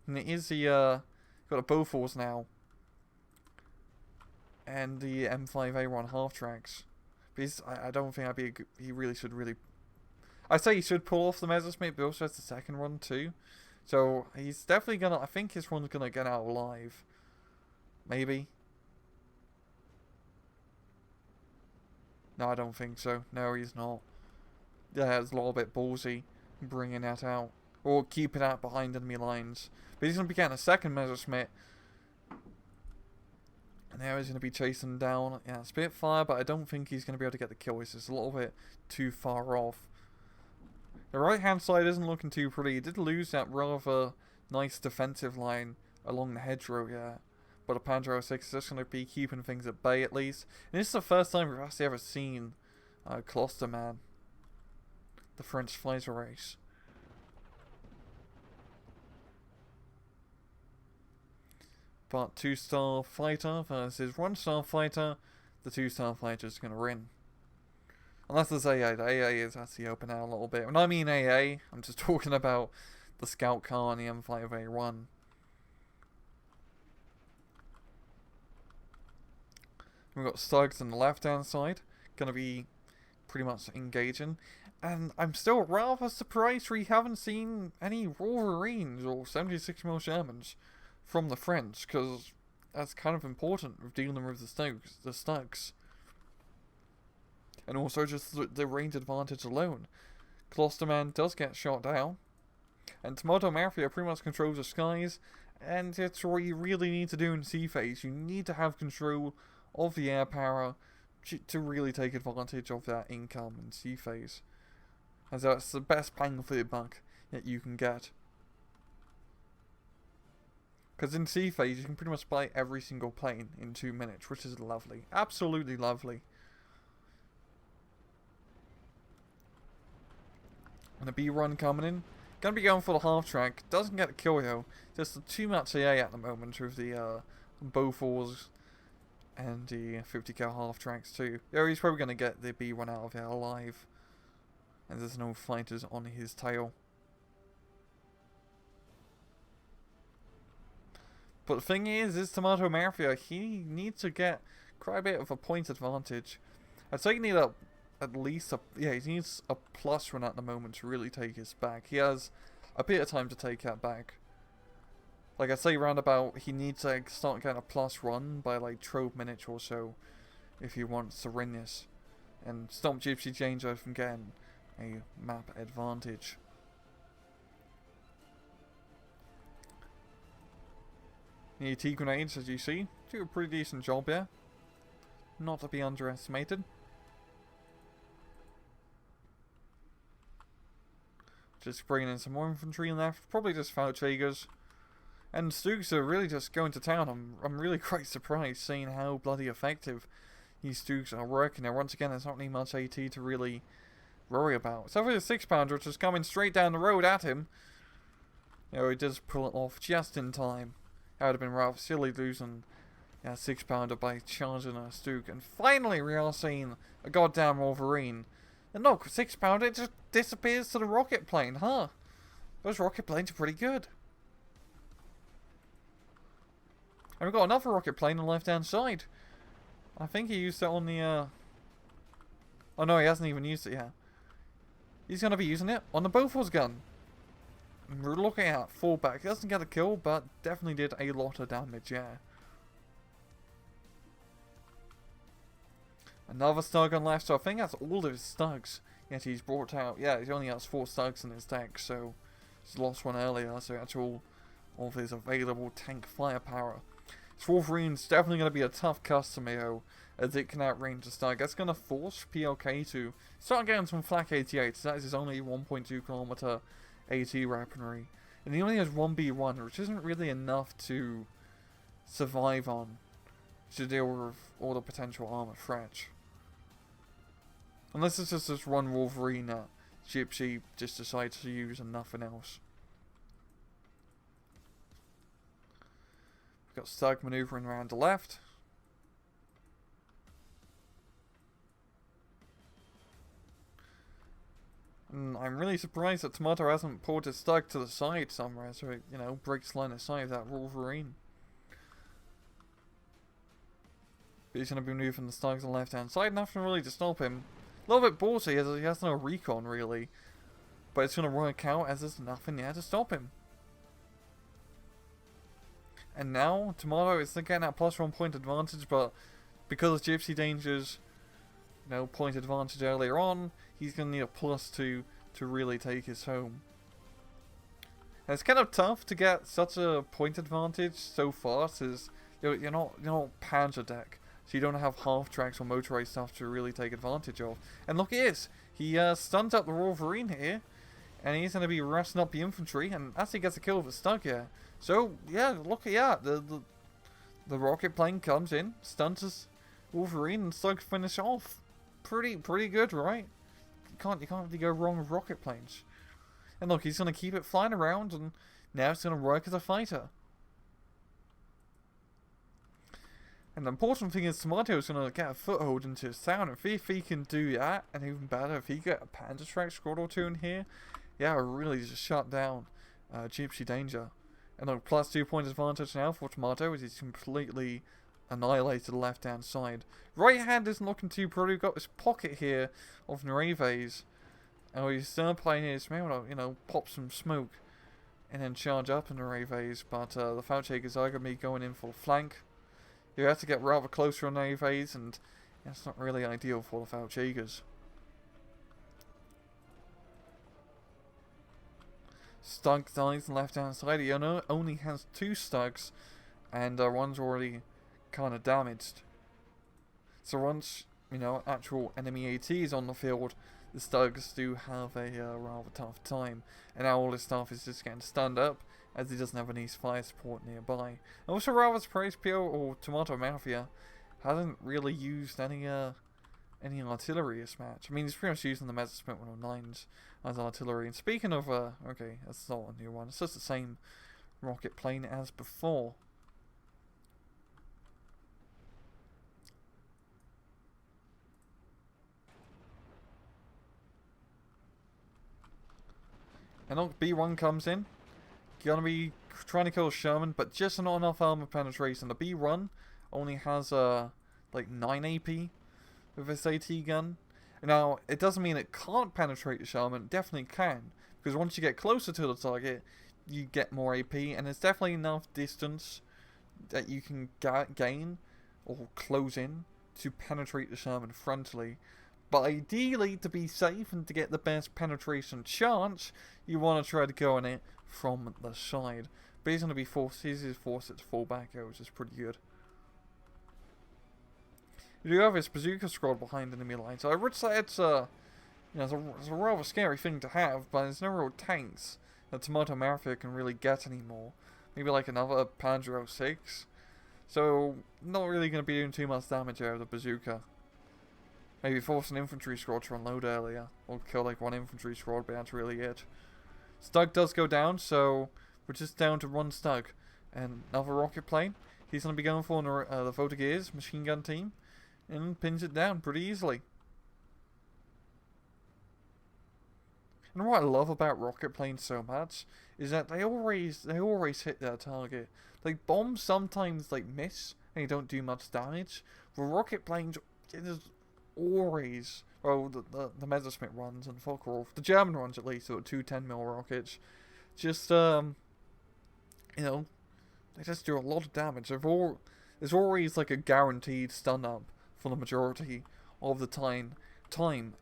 And it is the got a Bofors now, and the M5A1 half tracks. Because I don't think he really should I say he should pull off the Messerschmitt, but he also has the second one too. So he's definitely gonna, I think his one's gonna get out alive. Maybe. No, I don't think so. No, he's not. Yeah, it's a little bit ballsy bringing that out. Or keeping that behind enemy lines. But he's gonna be getting a second Messerschmitt. And now he's going to be chasing down, yeah, Spitfire, but I don't think he's going to be able to get the kill. He's just a little bit too far off. The right-hand side isn't looking too pretty. He did lose that rather nice defensive line along the hedgerow, yeah. But the Panzer 06 is just going to be keeping things at bay at least. And this is the first time we've actually ever seen Klosterman, the French fighter race. But 2-star fighter versus 1-star fighter, the 2-star fighter is going to win. Unless there's AA, the AA is actually open out a little bit. When I mean AA, I'm just talking about the scout car and the M5A1. We've got Stugs on the left-hand side, going to be pretty much engaging. And I'm still rather surprised we haven't seen any Wolverines or 76mm Shermans from the French, because that's kind of important with dealing with the Stugs. And also just the range advantage alone. Klosterman does get shot down, and Tomato Mafia pretty much controls the skies, and it's what you really need to do in sea phase. You need to have control of the air power to really take advantage of that income in sea phase, as that's the best bang for your buck that you can get. Because in sea phase you can pretty much buy every single plane in 2 minutes, which is lovely, absolutely lovely. And a B run coming in. Gonna be going for the half track. Doesn't get a kill though. Just too much AA at the moment with the Bofors and the 50 cal half tracks too. Yeah, he's probably gonna get the B run out of there alive. And there's no fighters on his tail. But the thing is Tomato Mafia, he needs to get quite a bit of a point advantage. I'd say you need at least he needs a plus run at the moment to really take his back. He has a bit of time to take that back. Like I say, roundabout, he needs to start getting a plus run by like 12 minutes or so if he wants to win this and stop Gypsy Danger from getting a map advantage. The AT grenades, as you see, do a pretty decent job here. Not to be underestimated. Just bringing in some more infantry left, probably just Fallschirmjägers. And Stooks are really just going to town. I'm really quite surprised seeing how bloody effective these Stooks are working there. Once again, there's not really much AT to really worry about. So for the 6-pounder, which is coming straight down the road at him, you know, he does pull it off just in time. That would have been rather silly losing a 6-pounder by charging a Stook. And finally we are seeing a goddamn Wolverine. And no, 6-pounder, it just disappears to the rocket plane, huh? Those rocket planes are pretty good. And we've got another rocket plane on the left-hand side. I think he used it on the, oh no, he hasn't even used it yet. He's going to be using it on the Bofors gun. And we're looking at fallback. He doesn't get a kill, but definitely did a lot of damage, yeah. Another Stug on left, so I think that's all of his Stugs yet he's brought out. Yeah, he only has 4 Stugs in his deck, so he's lost one earlier, so that's all of his available tank firepower. This Wolverine's definitely going to be a tough customer, as it can outrange the Stug. That's going to force PLK to start getting some flak 88s. That is his only 1.2 kilometer AT weaponry. And he only has 1B1, which isn't really enough to survive on, to deal with all the potential armor threats. Unless it's just this one Wolverine that Gypsy just decides to use and nothing else. We've got Stug maneuvering around the left. And I'm really surprised that Tomato hasn't pulled his Stug to the side somewhere, so it, you know, breaks line of sight of that Wolverine. But he's going to be moving the Stugs on the left-hand side, nothing really to stop him. A little bit ballsy, as he has no recon, really. But it's going to work out, as there's nothing there to stop him. And now, Tomato is getting that +1 point advantage, but because of Gypsy Danger's, you know, point advantage earlier on, he's going to need a +2 to really take his home. And it's kind of tough to get such a point advantage so fast, as You're not Panzer deck, so you don't have half tracks or motorized stuff to really take advantage of. And look, he stuns up the Wolverine here, and he's going to be resting up the infantry, and actually gets a kill with a Stug here. So yeah, look at that. The rocket plane comes in, stuns his Wolverine, and Stug finish off. Pretty good, right? You can't really go wrong with rocket planes. And look, he's going to keep it flying around, and now it's going to work as a fighter. And the important thing is Tomato is going to get a foothold into his town. And if he can do that, and even better, if he get a Panzer Strike squad or two in here, yeah, really just shut down Gypsy Danger. And look, plus 2 points advantage now for Tomato as he's completely annihilated the left-hand side. Right hand isn't looking too pretty. We've got this pocket here of Nueves. And he's still playing his, maybe pop some smoke and then charge up in Nueves. But the Fallschirmjägers are going to be going in for flank. You have to get rather closer on Nueves, and that's not really ideal for the Fallschirmjägers. Stug dies on the left-hand side. He only has 2 Stugs, and one's already kind of damaged. So once, actual enemy AT is on the field, the Stugs do have a rather tough time. And now all his stuff is just getting stunned up, as he doesn't have any fire support nearby. And also rather surprised Pio or Tomato Mafia hasn't really used any artillery this match. I mean, he's pretty much using the Messerschmitt 109s as artillery. And speaking of, okay, that's not a new one. It's just the same rocket plane as before. And look, B1 comes in. Gonna be trying to kill Sherman, but just not enough armor penetration. The B1 only has like 9 AP with this AT gun. Now, it doesn't mean it can't penetrate the Sherman. It definitely can, because once you get closer to the target, you get more AP, and there's definitely enough distance that you can gain or close in to penetrate the Sherman frontally. But ideally, to be safe and to get the best penetration chance, you want to try to go on it from the side. But he's going to be forced to fall back here, which is pretty good. You do have his bazooka squad behind enemy lines. So I would say it's a rather scary thing to have, but there's no real tanks that Tomato Mafia can really get anymore. Maybe like another Panzer 06. So not really going to be doing too much damage out of the bazooka. Maybe force an infantry squad to unload earlier, or kill like one infantry squad, but that's really it. Stug does go down, so we're just down to 1 Stug. And another rocket plane. He's going to be going for the Votagears machine gun team, and pins it down pretty easily. And what I love about rocket planes so much is that they always hit their target. Like bombs sometimes like miss and they don't do much damage, but rocket planes just always, well, the Messerschmitt runs and Focke-Wulf, the German ones at least, so 2 10mm rockets, just they just do a lot of damage. There's always like a guaranteed stun up for the majority of the time,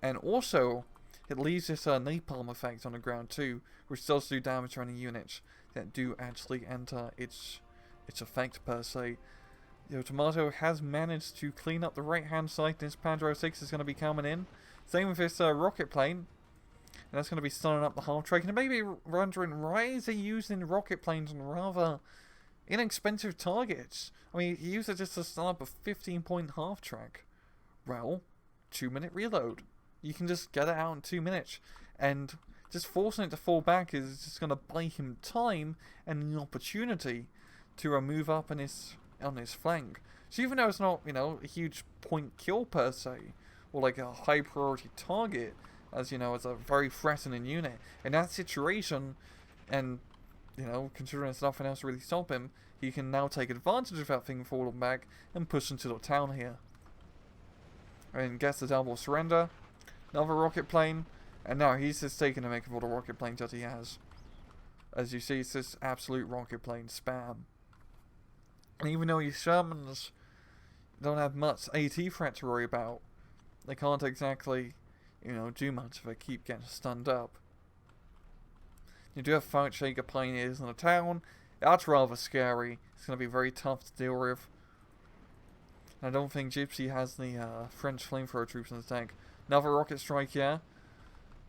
and also it leaves this napalm effect on the ground too, which does do damage to any units that do actually enter its effect per se. Tomato has managed to clean up the right-hand side. This Panzer 06 is going to be coming in. Same with this rocket plane. And that's going to be stunning up the half-track. And it may be wondering, why is he using rocket planes on rather inexpensive targets? I mean, he used it just to stun up a 15-point half-track. Well, 2-minute reload. You can just get it out in 2 minutes. And just forcing it to fall back is just going to buy him time and the opportunity to move up on his flank. So even though it's not, a huge point kill per se, or like a high priority target, as as a very threatening unit, in that situation, and considering there's nothing else to really stop him, he can now take advantage of that thing falling back and push into the town here. And gets the double surrender, another rocket plane, and now he's just taking the make of all the rocket planes that he has. As you see, it's this absolute rocket plane spam. And even though your Shermans don't have much AT threat to worry about, they can't exactly, do much if they keep getting stunned up. You do have Fallschirmjäger pioneers in the town, That's rather scary. It's going to be very tough to deal with. I don't think Gypsy has the French flamethrower troops in his tank. Another rocket strike, yeah.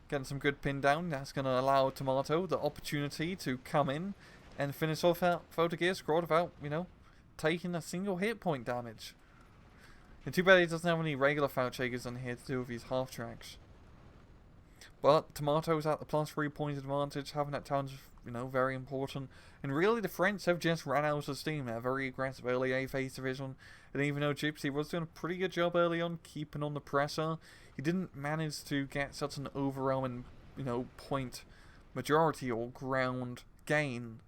Getting some good pin down. That's going to allow Tomato the opportunity to come in and finish off that Photogear squad without, you know, taking a single hit point damage. And too bad he doesn't have any regular Fallschirmjägers in here to do with these half tracks. But Tomato's at the +3 point advantage, having that challenge, you know, very important. And really the French have just ran out of steam. They're very aggressive early A-phase division. And even though Gypsy was doing a pretty good job early on, keeping on the pressure, he didn't manage to get such an overwhelming, you know, point majority or ground gain,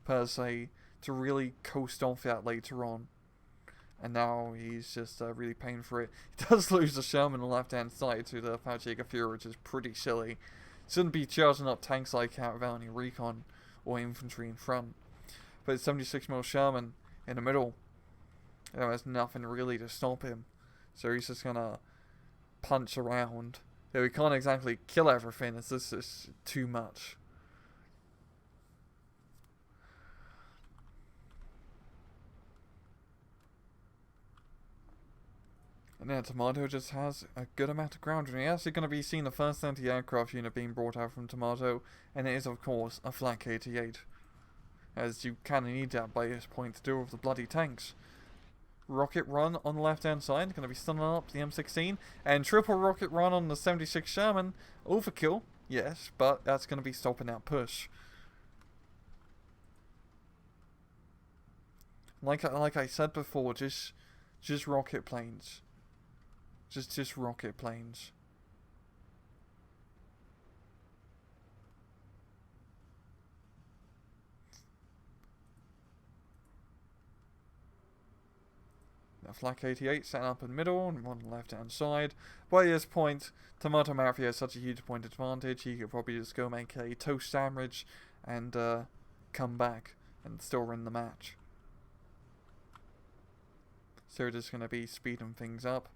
per se, to really coast off that later on. And now he's just really paying for it. He does lose the Sherman on the left-hand side to the Fallschirmjäger Fuhrer, which is pretty silly. Shouldn't be charging up tanks like that without any recon or infantry in front. But it's 76mm Sherman in the middle. And there's nothing really to stop him. So he's just gonna punch around. Though he can't exactly kill everything, it's just too much. And yeah, Tomato just has a good amount of ground. And you're actually going to be seeing the first anti-aircraft unit being brought out from Tomato. And it is, of course, a Flak 88. As you kind of need that by this point to deal with the bloody tanks. Rocket run on the left-hand side. Going to be stunning up the M16. And triple rocket run on the 76 Sherman. Overkill, yes, but that's going to be stopping that push. Like I said before, just rocket planes. Just rocket planes. Now Flak 88 set up in the middle and one on the left hand side. By this point, Tomato Mafia has such a huge point advantage, he could probably just go make a toast sandwich and come back and still win the match. So we're just going to be speeding things up.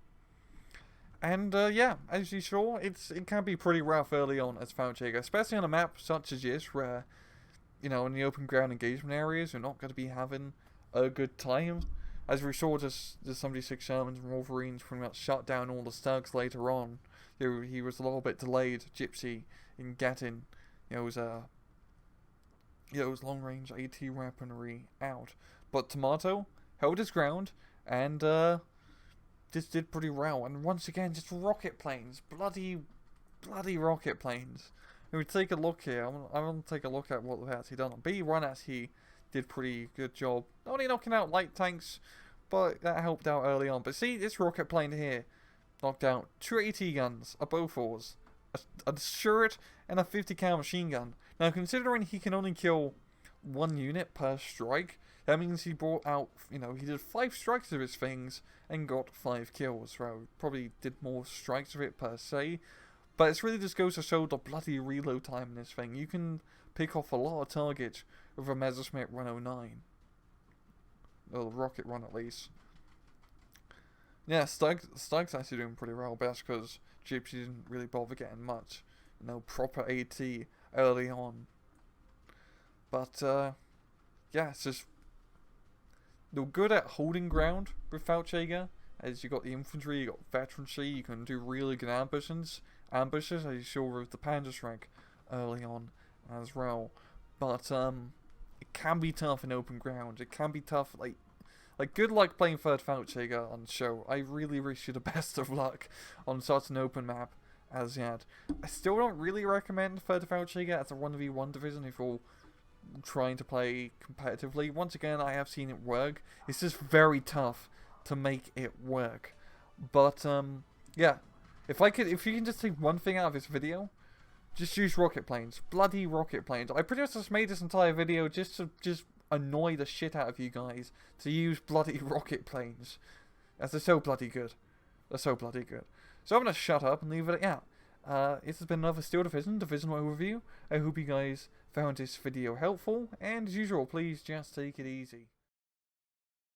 And yeah, as you saw, it can be pretty rough early on as Fallschirmjäger, especially on a map such as this, where, you know, in the open ground engagement areas, you're not going to be having a good time. As we saw, just the 76 Shermans and Wolverines pretty much shut down all the Stugs later on. He was a little bit delayed, Gypsy, in getting, you know, his long-range AT weaponry out. But Tomato held his ground, and just did pretty well. And once again, just rocket planes. Bloody rocket planes. And we take a look here. I want to take a look at what they've actually done. B1 actually did pretty good job. Not only knocking out light tanks, but that helped out early on. But see, this rocket plane here knocked out 2 AT guns, a Bofors, a turret, and a 50 cal machine gun. Now, considering he can only kill 1 unit per strike, that means he brought out, you know, he did 5 strikes of his things and got 5 kills. So probably did more strikes of it per se. But it really just goes to show the bloody reload time in this thing. You can pick off a lot of targets with a Messerschmitt 109. Or the rocket run at least. Yeah, Stug's actually doing pretty well. But that's because Gypsy didn't really bother getting much, you know, proper AT early on. But yeah, it's just, they're good at holding ground with Fallschirmjäger, as you got the infantry, you got veterancy, you can do really good ambushes, as you saw with the Panzerschreck early on as well. But it can be tough in open ground. It can be tough, like good luck playing 3rd Fallschirmjäger on the show. I really wish you the best of luck on such an open map as yet. I still don't really recommend 3rd Fallschirmjäger as a 1v1 division if you're trying to play competitively. Once again, I have seen it work. It's just very tough to make it work. But yeah, if you can just take one thing out of this video, just use rocket planes. Bloody rocket planes. I pretty much just made this entire video just to annoy the shit out of you guys to use bloody rocket planes, as they're so bloody good. They're so bloody good. So I'm gonna shut up and leave it at that. This has been another Steel Divisional overview. I hope you guys found this video helpful, and as usual, please just take it easy.